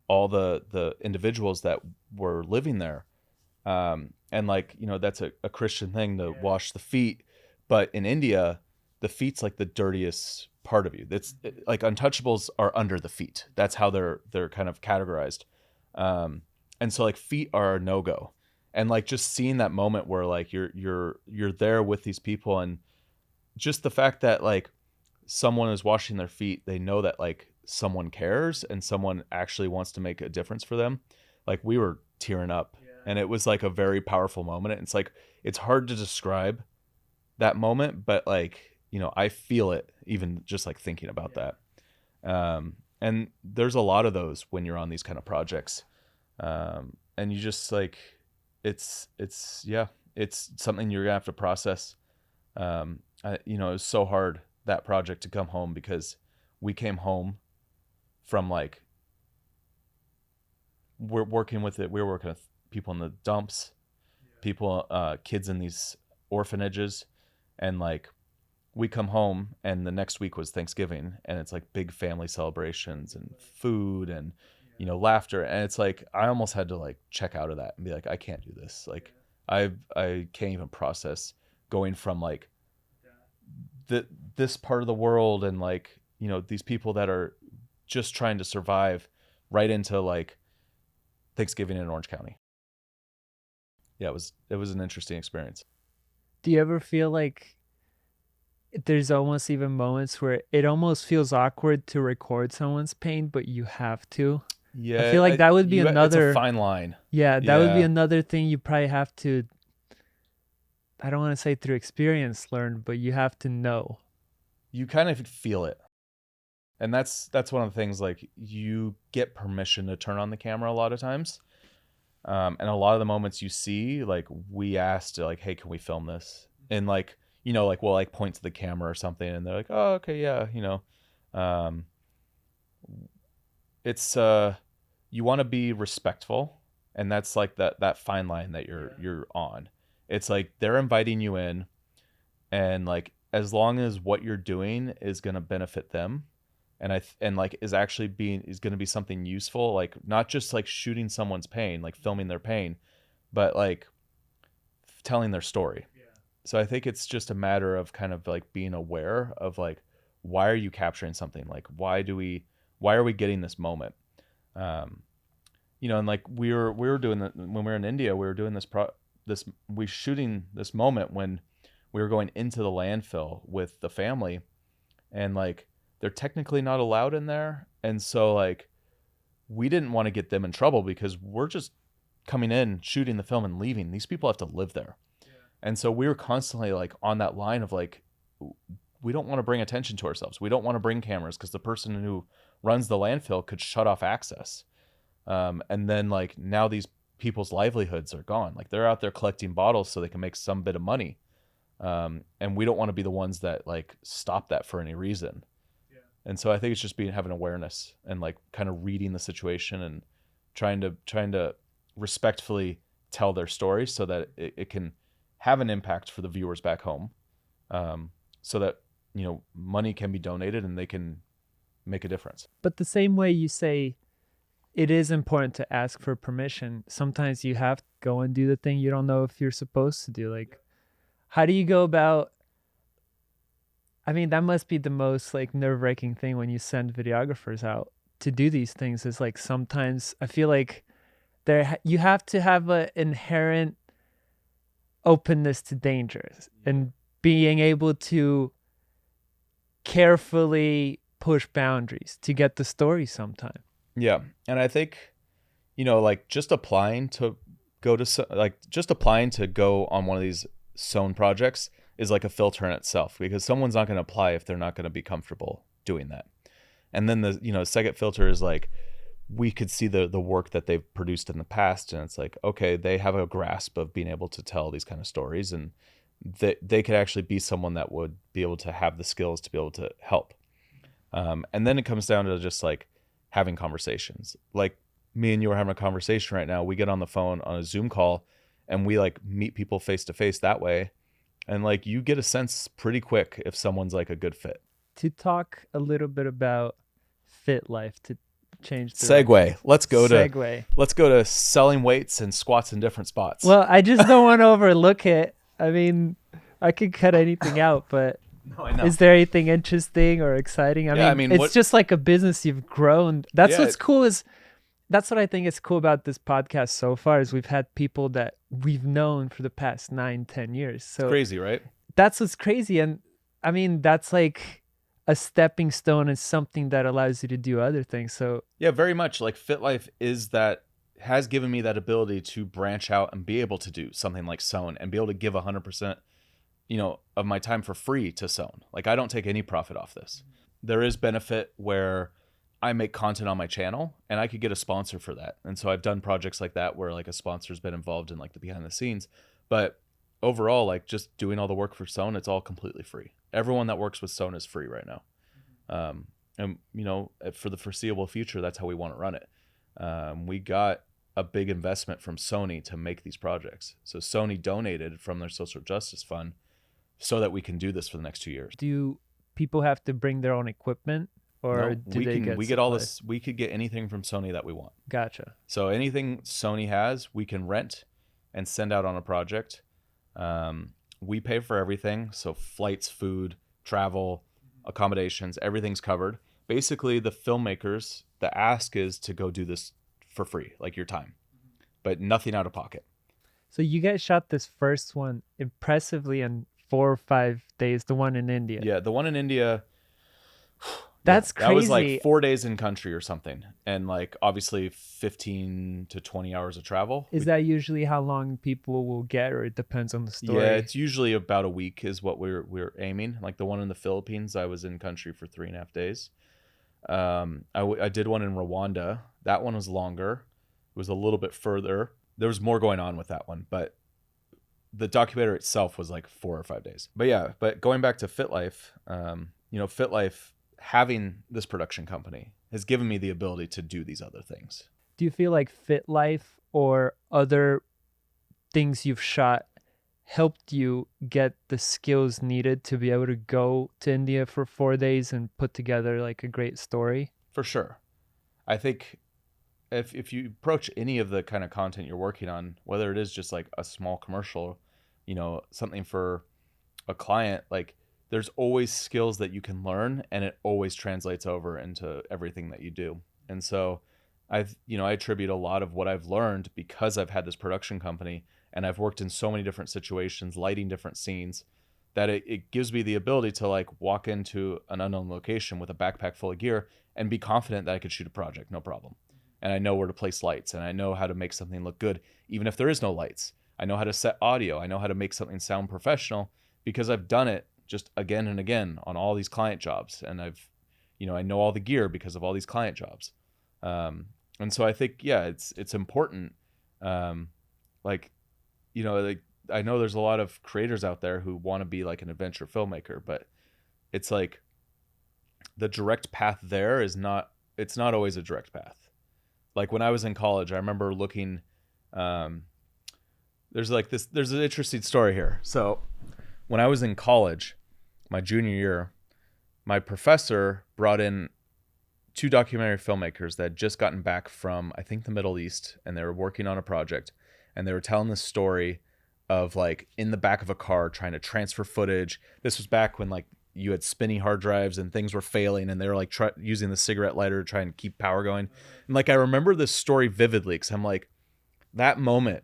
all the individuals that were living there. And like, that's a Christian thing to wash the feet. But in India, the feet's like the dirtiest part of you. It's like untouchables are under the feet. That's how they're kind of categorized. And so like feet are a no-go. And like just seeing that moment where like you're there with these people, and just the fact that like someone is washing their feet, they know that like someone cares and someone actually wants to make a difference for them. Like we were tearing up, and it was like a very powerful moment. It's like, it's hard to describe that moment, but like, I feel it even just like thinking about that. And there's a lot of those when you're on these kind of projects. And you just like, it's something you're gonna have to process. It was so hard, that project, to come home, because we came home from like, we were working with people in the dumps, people, kids in these orphanages, and like we come home and the next week was Thanksgiving, and it's like big family celebrations and food and laughter, and it's like I almost had to like check out of that and be like, I can't do this. Like I can't even process going from like this part of the world and like these people that are just trying to survive, right into like Thanksgiving in Orange County. Yeah, it was an interesting experience. Do you ever feel like there's almost even moments where it almost feels awkward to record someone's pain, but you have to? Yeah, I feel like that would be another, it's a fine line. Yeah, that would be another thing you probably have to, I don't want to say through experience learn, but you have to know. You kind of feel it. And that's one of the things, like you get permission to turn on the camera a lot of times. And a lot of the moments you see, like we asked like, hey, can we film this? And like, like we'll like point to the camera or something, and they're like, oh, okay, yeah, it's you want to be respectful, and that's like that fine line that you're on. It's like they're inviting you in, and like as long as what you're doing is going to benefit them, and like is going to be something useful, like not just like shooting someone's pain, like filming their pain, but like telling their story. So I think it's just a matter of kind of like being aware of like, why are you capturing something? Like, why are we getting this moment? And like we were doing that when we were in India. We were doing we shooting this moment when we were going into the landfill with the family, and like they're technically not allowed in there, and so like we didn't want to get them in trouble because we're just coming in, shooting the film, and leaving. These people have to live there. And so we were constantly like on that line of like, we don't want to bring attention to ourselves. We don't want to bring cameras because the person who runs the landfill could shut off access. And then like now these people's livelihoods are gone. Like they're out there collecting bottles so they can make some bit of money. And we don't want to be the ones that like stop that for any reason. Yeah. And so I think it's just having awareness and like kind of reading the situation and trying to respectfully tell their story so that it can have an impact for the viewers back home, so that money can be donated and they can make a difference. But the same way you say it is important to ask for permission, sometimes you have to go and do the thing you don't know if you're supposed to do. Like, how do you go about, I mean, that must be the most like nerve-wracking thing when you send videographers out to do these things. Is like sometimes I feel like you have to have an inherent openness to dangers and being able to carefully push boundaries to get the story sometime. Yeah. And I think, like just applying to go on one of these Sown projects is like a filter in itself, because someone's not going to apply if they're not going to be comfortable doing that. And then the second filter is like, we could see the work that they've produced in the past, and it's like, okay, they have a grasp of being able to tell these kind of stories, and they could actually be someone that would be able to have the skills to be able to help. And then it comes down to just like having conversations. Like me and you are having a conversation right now. We get on the phone on a Zoom call and we like meet people face to face that way. And like you get a sense pretty quick if someone's like a good fit. To talk a little bit about Fit Life, to change the segue. Let's go to selling weights and squats in different spots. Well, I just don't want to overlook it. I mean, I could cut anything out, but no, I know. Is there anything interesting or exciting? I mean, it's just like a business you've grown. That's what's cool that's what I think is cool about this podcast so far, is we've had people that we've known for the past 9-10 years. So it's crazy, right? That's what's crazy. And I mean, that's like a stepping stone and something that allows you to do other things. So yeah, very much. Like Fit Life has given me that ability to branch out and be able to do something like Sown and be able to give 100%, of my time for free to Sown. Like I don't take any profit off this. There is benefit where I make content on my channel and I could get a sponsor for that. And so I've done projects like that where like a sponsor's been involved in like the behind the scenes, but overall, like just doing all the work for Sown, it's all completely free. Everyone that works with Sown is free right now. And for the foreseeable future, that's how we want to run it. We got a big investment from Sony to make these projects. So Sony donated from their social justice fund so that we can do this for the next 2 years. Do people have to bring their own equipment? Or no, we get all this. We could get anything from Sony that we want. Gotcha. So anything Sony has, we can rent and send out on a project. We pay for everything. So flights, food, travel, accommodations, everything's covered. Basically, the filmmakers, the ask is to go do this for free, like your time, but nothing out of pocket. So you guys shot this first one impressively in 4 or 5 days, the one in India. Yeah, the one in India... That's crazy. That was like 4 days in country or something. And like obviously 15 to 20 hours of travel. Is that usually how long people will get, or it depends on the story? Yeah, it's usually about a week is what we're aiming. Like the one in the Philippines, I was in country for 3.5 days. I did one in Rwanda. That one was longer. It was a little bit further. There was more going on with that one, but the documentary itself was like 4 or 5 days. But yeah, going back to Fit Life, Fit Life, having this production company has given me the ability to do these other things. Do you feel like Fit Life or other things you've shot helped you get the skills needed to be able to go to India for 4 days and put together like a great story? For sure. I think if you approach any of the kind of content you're working on, whether it is just like a small commercial, something for a client, like there's always skills that you can learn, and it always translates over into everything that you do. And so I attribute a lot of what I've learned because I've had this production company and I've worked in so many different situations, lighting different scenes, that it gives me the ability to like walk into an unknown location with a backpack full of gear and be confident that I could shoot a project, no problem. And I know where to place lights, and I know how to make something look good, even if there is no lights. I know how to set audio. I know how to make something sound professional because I've done it just again and again on all these client jobs. And I know all the gear because of all these client jobs. And so I think, yeah, it's important. I know there's a lot of creators out there who want to be like an adventure filmmaker, but it's like the direct path there it's not always a direct path. Like when I was in college, I remember looking, there's an interesting story here. So when I was in college, my junior year, my professor brought in 2 documentary filmmakers that had just gotten back from, I think, the Middle East, and they were working on a project, and they were telling this story of like in the back of a car trying to transfer footage. This was back when like, you had spinny hard drives and things were failing, and they were like using the cigarette lighter to try and keep power going. And like I remember this story vividly because I'm like, that moment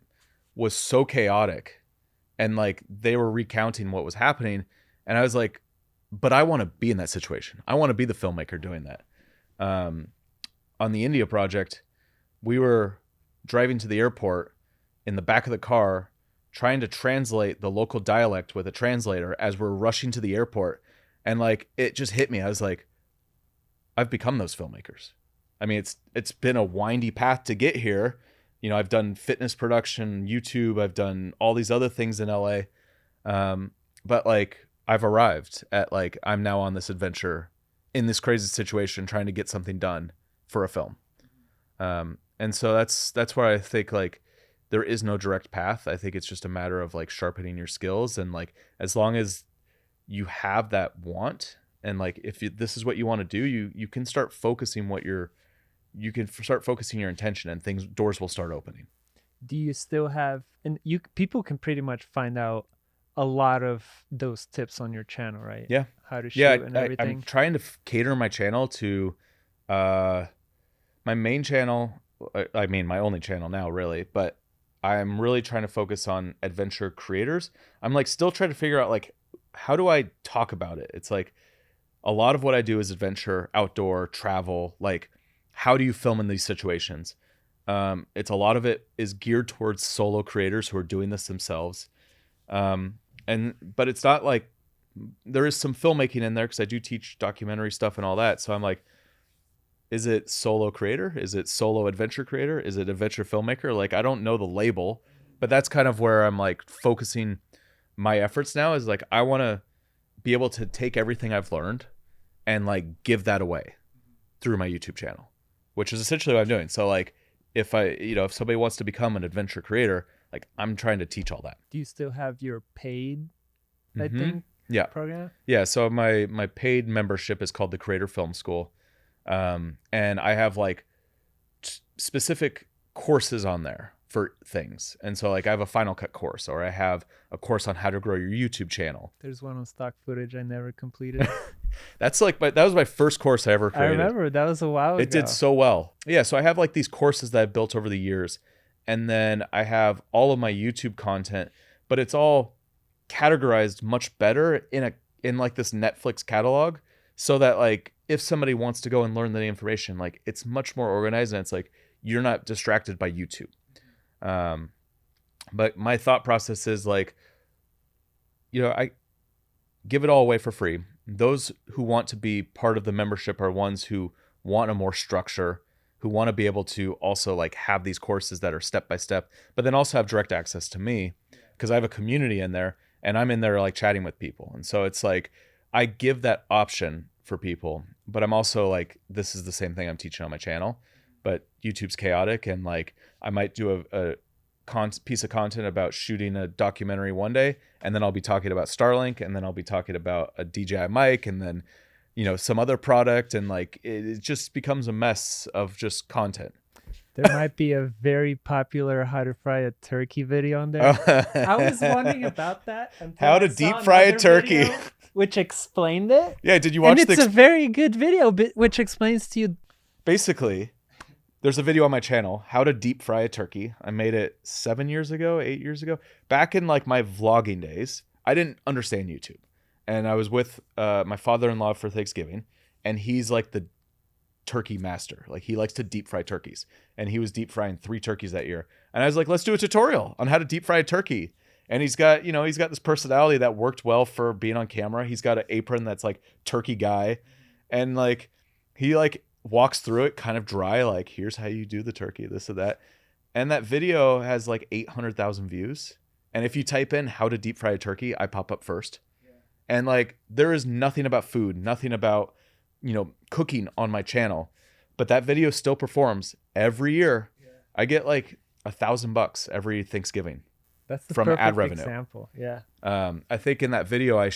was so chaotic, and like they were recounting what was happening, and I was like, but I want to be in that situation. I want to be the filmmaker doing that. On the India project, we were driving to the airport in the back of the car, trying to translate the local dialect with a translator as we're rushing to the airport. And like, it just hit me. I was like, I've become those filmmakers. I mean, it's been a windy path to get here. You know, I've done fitness production, YouTube, I've done all these other things in LA. But like, I've arrived at like, I'm now on this adventure in this crazy situation, trying to get something done for a film. And so that's where I think like, there is no direct path. I think it's just a matter of like sharpening your skills, and like as long as you have that want, and like if this is what you want to do, you can start focusing start focusing your intention, and doors will start opening. Do you still have, and people can pretty much find out a lot of those tips on your channel, right? Yeah. How to shoot and everything. I'm trying to cater my channel to my main channel. I mean, my only channel now, really, but I'm really trying to focus on adventure creators. I'm like still trying to figure out like, how do I talk about it? It's like a lot of what I do is adventure, outdoor, travel. Like, how do you film in these situations? It's a lot of it is geared towards solo creators who are doing this themselves. But it's not like, there is some filmmaking in there because I do teach documentary stuff and all that. So I'm like, is it solo creator? Is it solo adventure creator? Is it adventure filmmaker? Like, I don't know the label, but that's kind of where I'm like focusing my efforts now, is like, I want to be able to take everything I've learned and like give that away through my YouTube channel, which is essentially what I'm doing. So like, if somebody wants to become an adventure creator, like I'm trying to teach all that. Do you still have your paid, I think, program? Yeah. So my paid membership is called the Creator Film School. And I have like specific courses on there for things. And so like I have a Final Cut course, or I have a course on how to grow your YouTube channel. There's one on stock footage I never completed. That's like that was my first course I ever created. I remember that was a while ago. It did so well. Yeah. So I have like these courses that I've built over the years, and then I have all of my YouTube content, but it's all categorized much better in like this Netflix catalog, so that like if somebody wants to go and learn the information, like it's much more organized, and it's like you're not distracted by YouTube. But my thought process is like, I give it all away for free. Those who want to be part of the membership are ones who want a more structure, who want to be able to also like have these courses that are step by step, but then also have direct access to me, because I have a community in there and I'm in there like chatting with people. And so it's like, I give that option for people, but I'm also like, this is the same thing I'm teaching on my channel, but YouTube's chaotic, and like I might do a piece of content about shooting a documentary one day, and then I'll be talking about Starlink, and then I'll be talking about a DJI mic, and then some other product, and like it just becomes a mess of just content. There might be a very popular how to fry a turkey video on there. I was wondering about that. How to deep fry a turkey, which explained it. Yeah, did you watch? And it's a very good video, which explains to you. Basically, there's a video on my channel, how to deep fry a turkey. I made it 8 years ago. Back in like my vlogging days, I didn't understand YouTube. And I was with my father-in-law for Thanksgiving, and he's like the turkey master. Like he likes to deep fry turkeys, and he was deep frying 3 turkeys that year. And I was like, let's do a tutorial on how to deep fry a turkey. And he's got this personality that worked well for being on camera. He's got an apron that's like turkey guy. And like, he like walks through it kind of dry, like here's how you do the turkey, this or that. And that video has like 800,000 views. And if you type in how to deep fry a turkey, I pop up first. Yeah. And like, there is nothing about food, nothing about, cooking on my channel, but that video still performs every year. Yeah. I get like $1,000 every Thanksgiving. That's the from perfect ad revenue. Example. Yeah. I think in that video I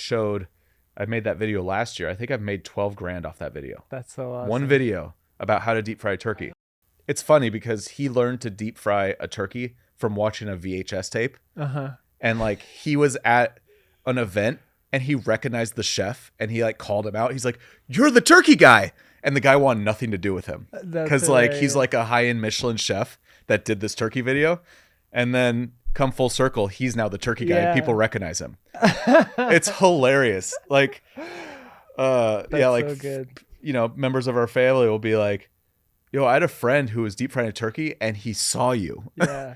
made that video last year. I think I've made 12 grand off that video. That's so awesome. One video about how to deep fry a turkey. It's funny because he learned to deep fry a turkey from watching a VHS tape. Uh-huh. And like he was at an event and he recognized the chef and he like called him out. He's like, "You're the turkey guy." And the guy wanted nothing to do with him because like he's like a high-end Michelin chef that did this turkey video. And then come full circle, he's now the turkey guy and people recognize him. It's hilarious. Like, like, so good. You know, members of our family will be like, "Yo, I had a friend who was deep frying a turkey and he saw you." Yeah.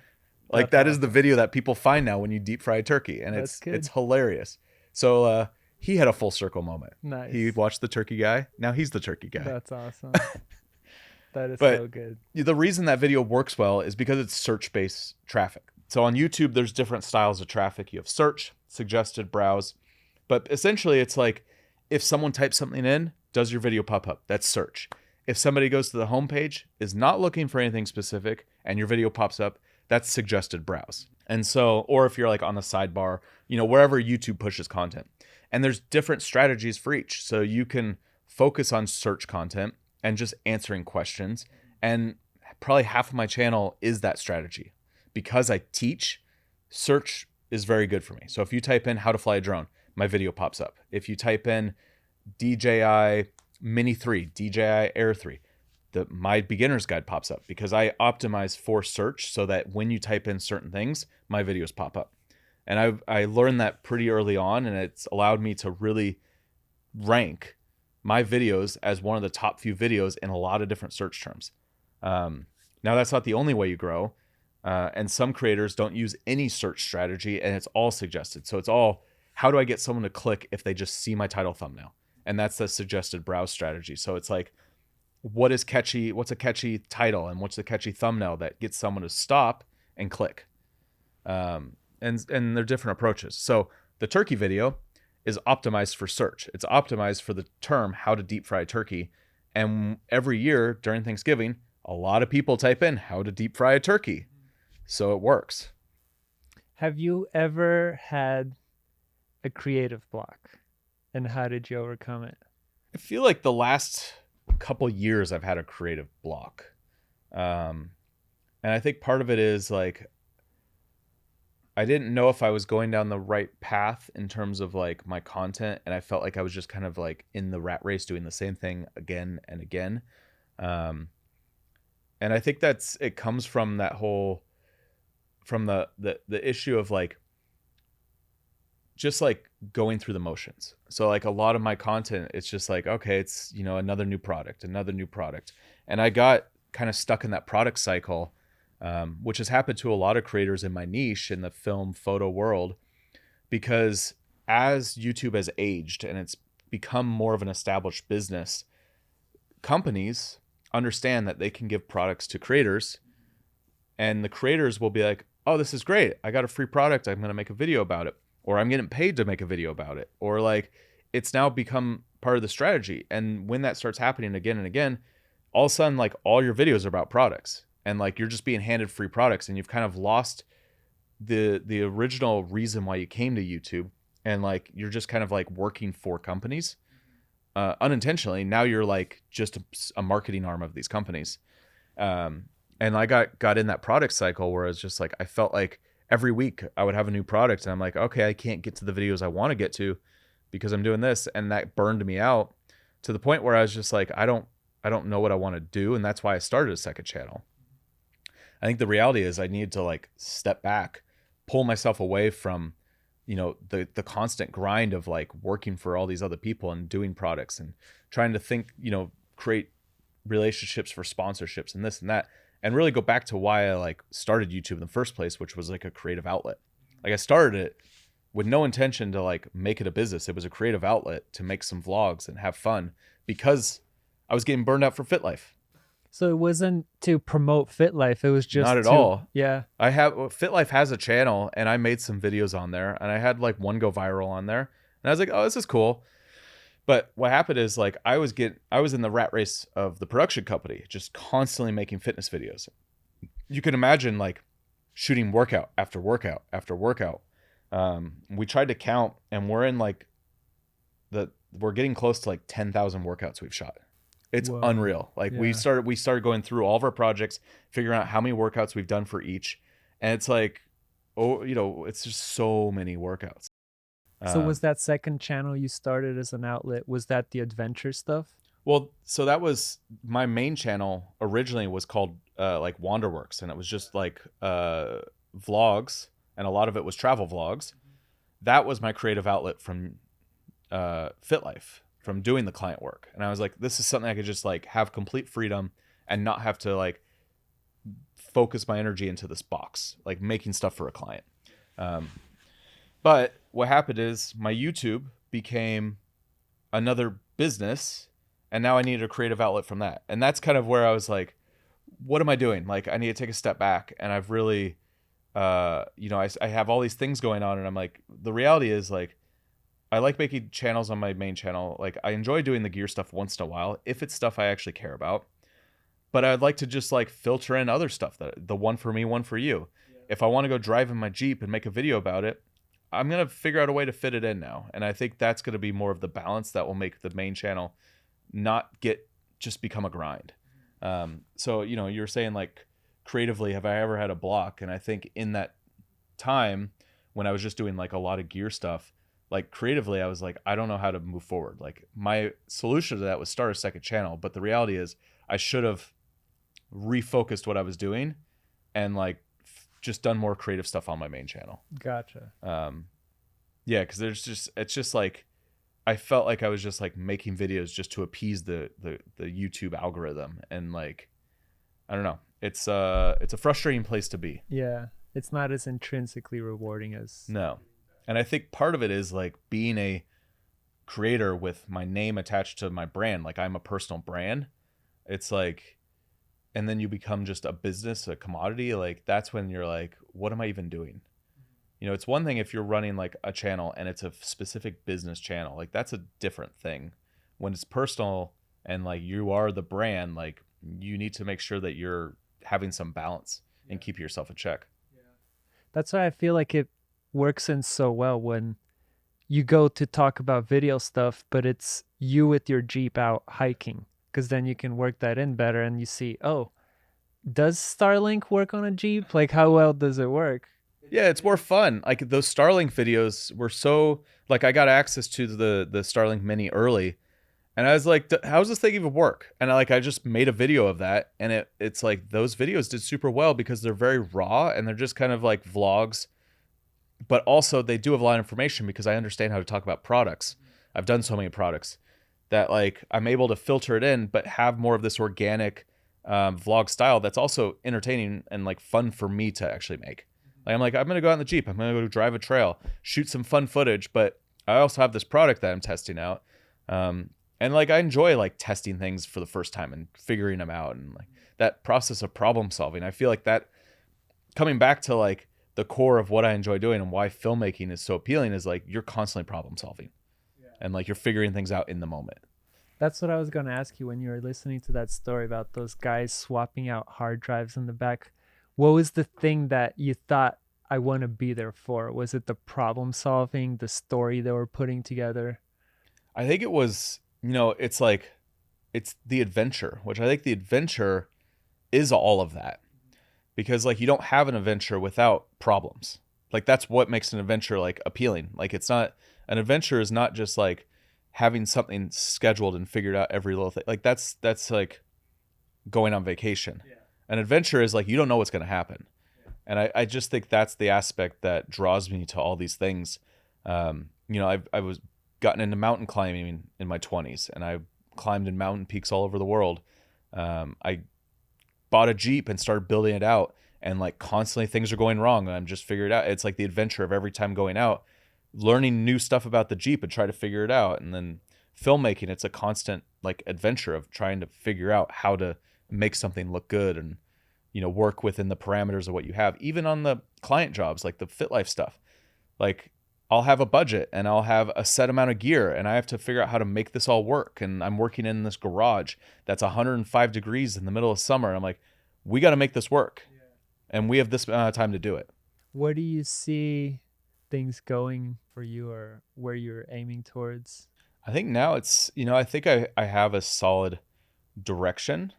Like that is the video that people find now when you deep fry a turkey, and it's hilarious. So he had a full circle moment. Nice. He watched the turkey guy. Now he's the turkey guy. That's awesome. That is so good. The reason that video works well is because it's search-based traffic. So on YouTube, there's different styles of traffic. You have search, suggested, browse. But essentially, it's like if someone types something in, does your video pop up? That's search. If somebody goes to the homepage, is not looking for anything specific, and your video pops up, that's suggested browse. And so, or if you're like on the sidebar, you know, wherever YouTube pushes content. And there's different strategies for each. So you can focus on search content and just answering questions. And probably half of my channel is that strategy. Because I teach, search is very good for me. So if you type in how to fly a drone, my video pops up. If you type in DJI Mini 3, DJI Air 3, my beginner's guide pops up because I optimize for search so that when you type in certain things, my videos pop up. And I learned that pretty early on, and it's allowed me to really rank my videos as one of the top few videos in a lot of different search terms. Now, that's not the only way you grow. And some creators don't use any search strategy, and it's all suggested. So it's all, how do I get someone to click if they just see my title thumbnail? And that's the suggested browse strategy. So it's like, what's a catchy title and what's a catchy thumbnail that gets someone to stop and click? And they're different approaches. So the turkey video is optimized for search. It's optimized for the term how to deep fry turkey. And every year during Thanksgiving, a lot of people type in how to deep fry a turkey. So it works. Have you ever had a creative block, and how did you overcome it? I feel like the last couple years I've had a creative block. And I think part of it is like, I didn't know if I was going down the right path in terms of like my content. And I felt like I was just kind of like in the rat race doing the same thing again and again. And I think it comes from that whole, from the issue of like, just like going through the motions. So like a lot of my content, it's just like, okay, it's, you know, another new product. And I got kind of stuck in that product cycle, which has happened to a lot of creators in my niche in the film photo world, because as YouTube has aged and it's become more of an established business, companies understand that they can give products to creators, and the creators will be like, "Oh, this is great. I got a free product. I'm going to make a video about it." Or I'm getting paid to make a video about it. Or like, it's now become part of the strategy. And when that starts happening again and again, all of a sudden, like all your videos are about products, and like you're just being handed free products, and you've kind of lost the original reason why you came to YouTube. And like, you're just kind of like working for companies unintentionally. Now you're like just a marketing arm of these companies. And I got in that product cycle where it's just like, I felt like every week I would have a new product, and I'm like, okay, I can't get to the videos I want to get to because I'm doing this. And that burned me out to the point where I was just like, I don't know what I want to do. And that's why I started a second channel. I think the reality is I need to like step back, pull myself away from, you know, the constant grind of like working for all these other people and doing products and trying to think, you know, create relationships for sponsorships and this and that. And really go back to why I like started YouTube in the first place, which was like a creative outlet. Like I started it with no intention to like make it a business. It was a creative outlet to make some vlogs and have fun because I was getting burned out for Fit Life. So it wasn't to promote Fit Life. It was just not at all. Yeah. Fit Life has a channel, and I made some videos on there, and I had like one go viral on there, and I was like, oh, this is cool. But what happened is like I was in the rat race of the production company, just constantly making fitness videos. You can imagine like shooting workout after workout after workout. We tried to count, and we're in like we're getting close to like 10,000 workouts we've shot. It's Whoa. unreal. Like we started going through all of our projects, figuring out how many workouts we've done for each. And it's like, oh, you know, it's just so many workouts. So Um, was that second channel you started as an outlet, was that the adventure stuff? well, so that was my main channel originally was called like Wanderworks, and it was just like vlogs, and a lot of it was travel vlogs. That was my creative outlet from Fit Life, from doing the client work. And I was like, this is something I could just like have complete freedom and not have to like focus my energy into this box, like making stuff for a client. But what happened is my YouTube became another business, and now I needed a creative outlet from that. And that's kind of where I was like, what am I doing? Like, I need to take a step back. And I've really, I have all these things going on, and I'm like, the reality is like, I like making channels on my main channel. Like, I enjoy doing the gear stuff once in a while if it's stuff I actually care about. But I'd like to just like filter in other stuff, that the one for me, one for you. Yeah. If I want to go drive in my Jeep and make a video about it, I'm going to figure out a way to fit it in now. And I think that's going to be more of the balance that will make the main channel not just become a grind. So, you were saying like creatively, have I ever had a block? And I think in that time when I was just doing like a lot of gear stuff, like creatively, I was like, I don't know how to move forward. Like my solution to that was start a second channel. But the reality is I should have refocused what I was doing and like just done more creative stuff on my main channel. Gotcha. Yeah, because it's just like I felt like I was just like making videos just to appease the YouTube algorithm, and like I don't know, it's a frustrating place to be. Yeah, it's not as intrinsically rewarding as No. And I think part of it is like being a creator with my name attached to my brand, like I'm a personal brand. It's like, and then you become just a business, a commodity. Like that's when you're like, what am I even doing? It's one thing if you're running like a channel and it's a specific business channel, like that's a different thing. When it's personal and like you are the brand, like you need to make sure that you're having some balance and keep yourself in check. Yeah. That's why I feel like it works in so well when you go to talk about video stuff, but it's you with your Jeep out hiking, because then you can work that in better and you see, oh, does Starlink work on a Jeep? Like how well does it work? Yeah, it's more fun. Like those Starlink videos were so like I got access to the Starlink Mini early, and I was like, how does this thing even work? And I just made a video of that, and it's like those videos did super well because they're very raw and they're just kind of like vlogs, but also they do have a lot of information because I understand how to talk about products. I've done so many products that like I'm able to filter it in, but have more of this organic vlog style that's also entertaining and like fun for me to actually make. Like I'm going to go out in the Jeep. I'm going to go drive a trail, shoot some fun footage, but I also have this product that I'm testing out. And like I enjoy like testing things for the first time and figuring them out, and like that process of problem solving. I feel like that coming back to like the core of what I enjoy doing and why filmmaking is so appealing is like you're constantly problem solving. Yeah. And like you're figuring things out in the moment. That's what I was going to ask you when you were listening to that story about those guys swapping out hard drives in the back. What was the thing that you thought, I want to be there for? Was it the problem solving, the story they were putting together? I think it was, it's like, it's the adventure, which I think the adventure is all of that. Because like you don't have an adventure without problems. Like that's what makes an adventure like appealing. Like an adventure is not just like having something scheduled and figured out every little thing. Like that's like going on vacation. Yeah. An adventure is like you don't know what's going to happen. Yeah. And I just think that's the aspect that draws me to all these things. I was gotten into mountain climbing in my 20s, and I climbed in mountain peaks all over the world. I bought a Jeep and started building it out, and like constantly things are going wrong, and I'm just figuring it out. It's like the adventure of every time going out, learning new stuff about the Jeep and try to figure it out. And then filmmaking, it's a constant like adventure of trying to figure out how to make something look good and work within the parameters of what you have. Even on the client jobs, like the Fit Life stuff, like I'll have a budget and I'll have a set amount of gear, and I have to figure out how to make this all work. And I'm working in this garage that's 105 degrees in the middle of summer. I'm like, we got to make this work. Yeah. And we have this amount of time to do it. Where do you see things going for you, or where you're aiming towards? I think now it's, I think I have a solid direction.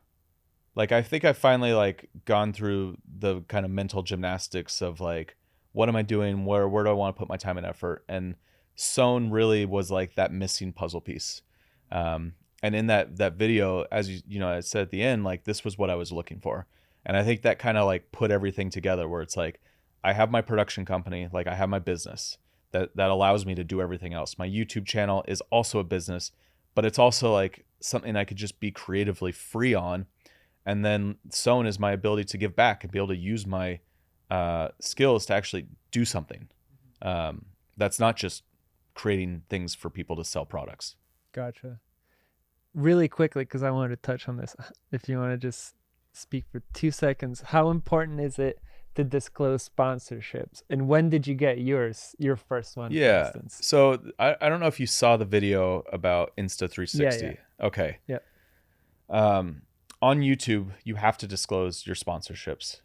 Like, I think I finally like gone through the kind of mental gymnastics of like, what am I doing? Where do I want to put my time and effort? And Sown really was like that missing puzzle piece. And in that video, as I said at the end, like this was what I was looking for. And I think that kind of like put everything together where it's like, I have my production company, like I have my business that allows me to do everything else. My YouTube channel is also a business, but it's also like something I could just be creatively free on. And then Sown is my ability to give back and be able to use my skills to actually do something. That's not just creating things for people to sell products. Gotcha. Really quickly, because I wanted to touch on this. If you want to just speak for 2 seconds, how important is it to disclose sponsorships? And when did you get your first one, Yeah. for instance? So I don't know if you saw the video about Insta360. Yeah. Okay. Yeah. On YouTube, you have to disclose your sponsorships.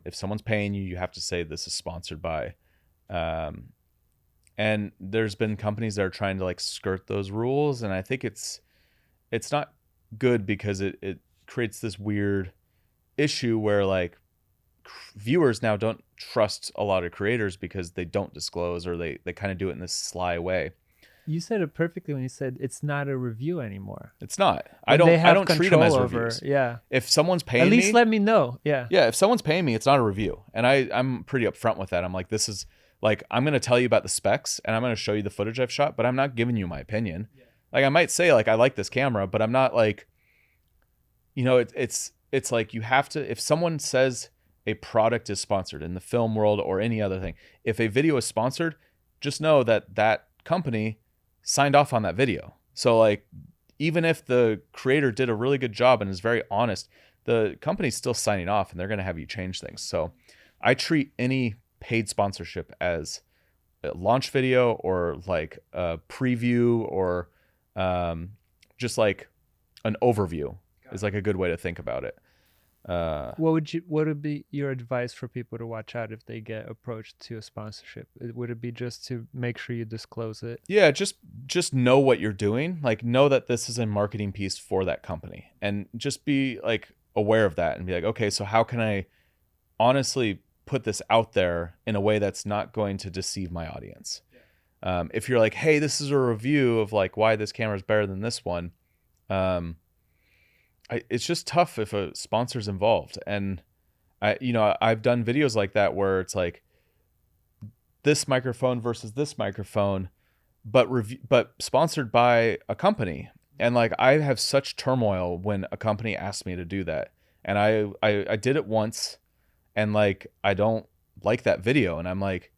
If someone's paying you, you have to say this is sponsored by. And there's been companies that are trying to like skirt those rules, and I think it's not good because it creates this weird issue where like viewers now don't trust a lot of creators because they don't disclose, or they kind of do it in this sly way. You said it perfectly when you said it's not a review anymore. It's not. When I don't treat them as reviews. Yeah. If someone's paying me, at least let me know. Yeah. Yeah, if someone's paying me, it's not a review. And I'm pretty upfront with that. I'm like, this is like, I'm going to tell you about the specs and I'm going to show you the footage I've shot, but I'm not giving you my opinion. Yeah. Like I might say like, I like this camera, but I'm not like, it's like you have to, if someone says a product is sponsored in the film world or any other thing, if a video is sponsored, just know that that company signed off on that video. So like, even if the creator did a really good job and is very honest, the company's still signing off and they're going to have you change things. So I treat any paid sponsorship as a launch video or like a preview or just like an overview is like a good way to think about it. What would be your advice for people to watch out if they get approached to a sponsorship? Would it be just to make sure you disclose it? Yeah, just know what you're doing. Like know that this is a marketing piece for that company, and just be like aware of that and be like, okay, so how can I honestly put this out there in a way that's not going to deceive my audience? Yeah. If you're like, hey, this is a review of like why this camera is better than this one, it's just tough if a sponsor's involved. And I've done videos like that where it's like this microphone versus this microphone, but sponsored by a company. And like I have such turmoil when a company asks me to do that, and I did it once, and like I don't like that video, and I'm like,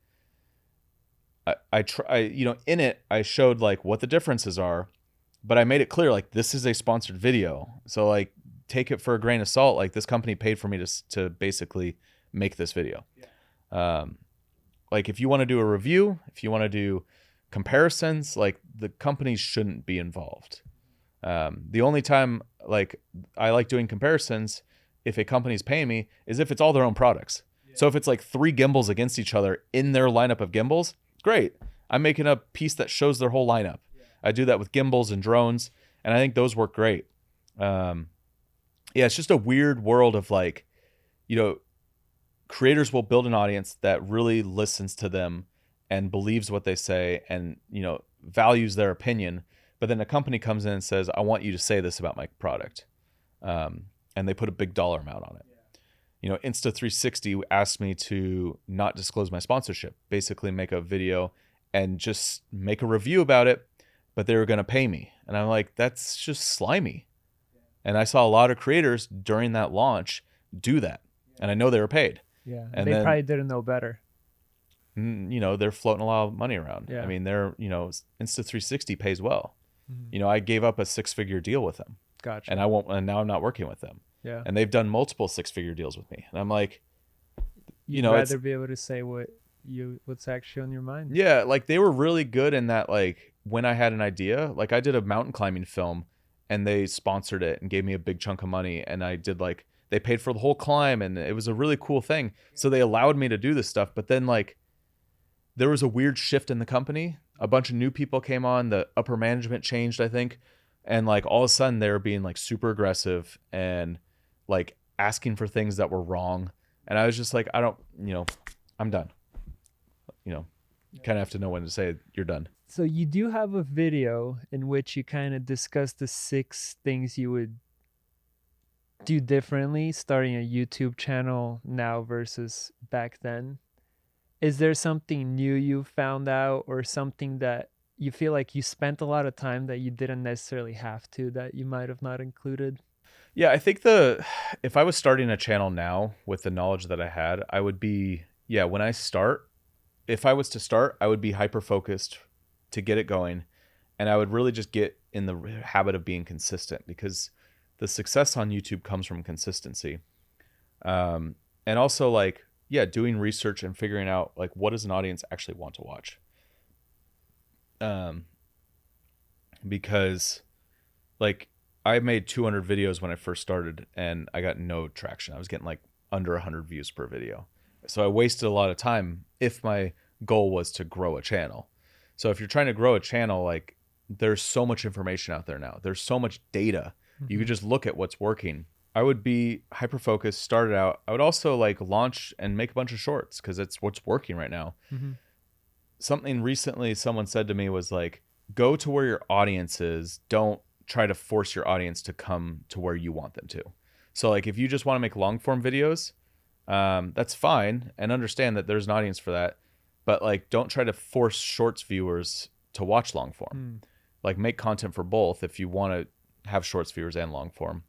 I try, in it I showed like what the differences are, but I made it clear like this is a sponsored video, so like take it for a grain of salt. Like this company paid for me to basically make this video. Yeah. Like if you want to do a review, if you want to do comparisons, like the companies shouldn't be involved. The only time like I like doing comparisons, if a company's paying me, is if it's all their own products. Yeah. So if it's like 3 gimbals against each other in their lineup of gimbals, great. I'm making a piece that shows their whole lineup. Yeah. I do that with gimbals and drones, and I think those work great. Yeah, it's just a weird world of like, creators will build an audience that really listens to them and believes what they say and, values their opinion. But then a company comes in and says, I want you to say this about my product. And they put a big dollar amount on it. Yeah. Insta360 asked me to not disclose my sponsorship, basically make a video and just make a review about it, but they were going to pay me. And I'm like, that's just slimy. Yeah. And I saw a lot of creators during that launch do that. Yeah. And I know they were paid. Yeah. And they probably didn't know better. They're floating a lot of money around. Yeah. I mean, Insta360 pays well. Mm-hmm. I gave up a 6-figure deal with them. Gotcha. And now I'm not working with them. Yeah. And they've done multiple 6-figure deals with me. And I'm like, You'd rather be able to say what's actually on your mind. Yeah. Like they were really good in that, like when I had an idea, like I did a mountain climbing film and they sponsored it and gave me a big chunk of money. And I did like, they paid for the whole climb and it was a really cool thing. So they allowed me to do this stuff. But then like there was a weird shift in the company. A bunch of new people came on, the upper management changed, I think. And like all of a sudden they were being like super aggressive and like asking for things that were wrong. And I was just like, I'm done. kind of have to know when to say you're done. So you do have a video in which you kind of discuss the 6 things you would do differently starting a YouTube channel now versus back then. Is there something new you found out, or something that you feel like you spent a lot of time that you didn't necessarily have to, that you might have not included? Yeah, I think if I was starting a channel now with the knowledge that I had, I would be, when I start, if I was to start, I would be hyper focused to get it going. And I would really just get in the habit of being consistent, because the success on YouTube comes from consistency. And also doing research and figuring out like, what does an audience actually want to watch? Because like I made 200 videos when I first started and I got no traction. I was getting like under 100 views per video. So I wasted a lot of time if my goal was to grow a channel. So if you're trying to grow a channel, like there's so much information out there now. There's so much data. You could just look at what's working. I would be hyper focused, start it out. I would also like launch and make a bunch of shorts because it's what's working right now. Something recently someone said to me was like, go to where your audience is. Don't try to force your audience to come to where you want them to. So like if you just want to make long form videos, that's fine, and understand that there's an audience for that. But like, don't try to force shorts viewers to watch long form. Like make content for both if you want to have shorts viewers and long form.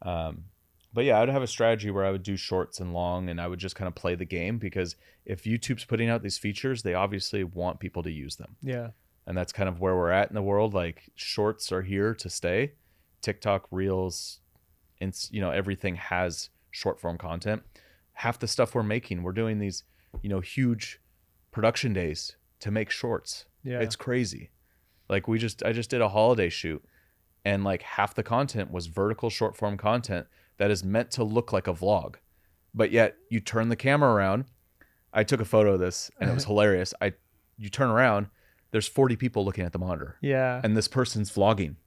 But yeah, I would have a strategy where I would do shorts and long, and I would just kind of play the game, because if YouTube's putting out these features, they obviously want people to use them. Yeah. And that's kind of where we're at in the world. Like shorts are here to stay. TikTok, Reels, everything has short form content. Half the stuff we're making, we're doing these, huge production days to make shorts. Yeah. It's crazy. Like I just did a holiday shoot, and like half the content was vertical short form content that is meant to look like a vlog. But yet you turn the camera around. I took a photo of this and it was hilarious. You turn around, there's 40 people looking at the monitor. Yeah. And this person's vlogging.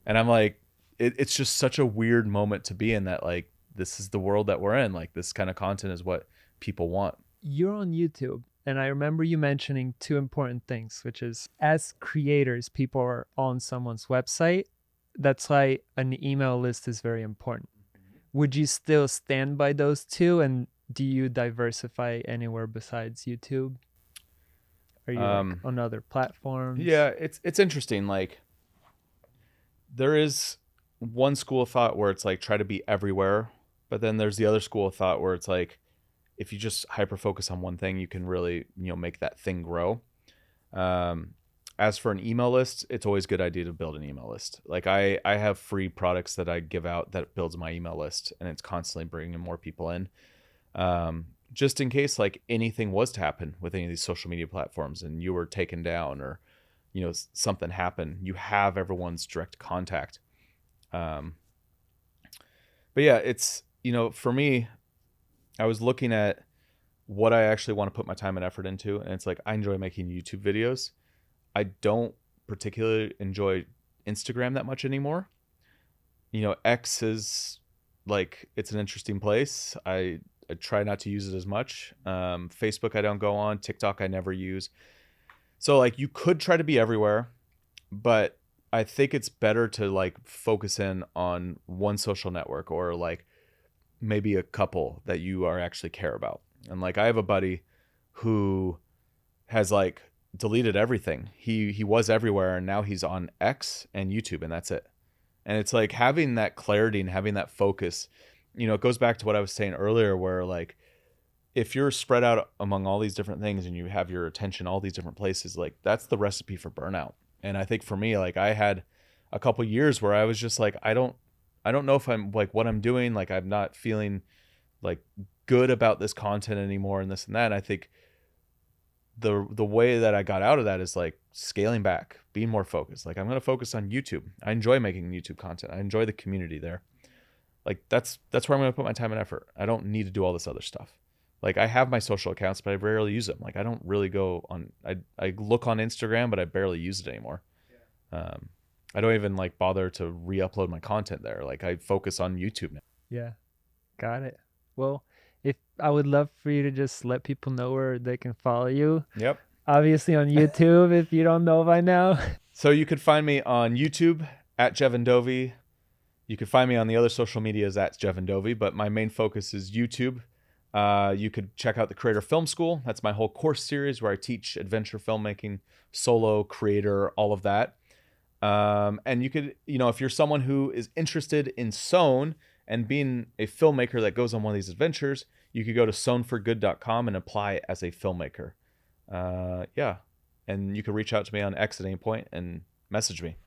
And I'm like, it's just such a weird moment to be in, that like, this is the world that we're in. Like this kind of content is what people want. You're on YouTube, and I remember you mentioning 2 important things, which is, as creators, people are on someone's website. That's why an email list is very important. Would you still stand by those 2? And do you diversify anywhere besides YouTube? Are you on other platforms? Yeah, it's interesting. Like there is one school of thought where it's like, try to be everywhere. But then there's the other school of thought where it's like, if you just hyper focus on one thing, you can really, make that thing grow. As for an email list, it's always a good idea to build an email list. Like I have free products that I give out that builds my email list, and it's constantly bringing more people in. Just in case like anything was to happen with any of these social media platforms and you were taken down, or, something happened, you have everyone's direct contact. But yeah, it's, for me, I was looking at what I actually want to put my time and effort into. And it's like, I enjoy making YouTube videos. I don't particularly enjoy Instagram that much anymore. X is like, it's an interesting place. I try not to use it as much. Facebook, I don't go on. TikTok, I never use. So like, you could try to be everywhere, but I think it's better to like focus in on one social network, or like maybe a couple that you are actually care about. And like, I have a buddy who has like deleted everything. He was everywhere, and now he's on X and YouTube, and that's it. And it's like, having that clarity and having that focus, it goes back to what I was saying earlier, where like, if you're spread out among all these different things and you have your attention all these different places, like that's the recipe for burnout. And I think for me, like I had a couple years where I was just like, I don't know if I'm like what I'm doing. Like I'm not feeling like good about this content anymore, and this and that. And I think the way that I got out of that is like scaling back, being more focused. Like I'm going to focus on YouTube. I enjoy making YouTube content. I enjoy the community there. Like that's where I'm going to put my time and effort. I don't need to do all this other stuff. Like I have my social accounts, but I rarely use them. Like I don't really go on, I look on Instagram, but I barely use it anymore. Yeah. I don't even like bother to re-upload my content there. Like I focus on YouTube now. Yeah. Got it. Well, if I would love for you to just let people know where they can follow you. Yep. Obviously on YouTube, if you don't know by now. So you could find me on YouTube at Jeven Dovey. You could find me on the other social medias at Jeven Dovey, but my main focus is YouTube. You could check out the Creator Film School. That's my whole course series where I teach adventure filmmaking, solo, creator, all of that. And you could, if you're someone who is interested in Sown and being a filmmaker that goes on one of these adventures, you could go to sownforgood.com and apply as a filmmaker. Yeah. And you can reach out to me on X at any point and message me.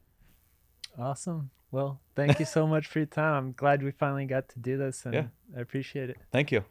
Awesome. Well, thank you so much for your time. I'm glad we finally got to do this, and Yeah. I appreciate it. Thank you.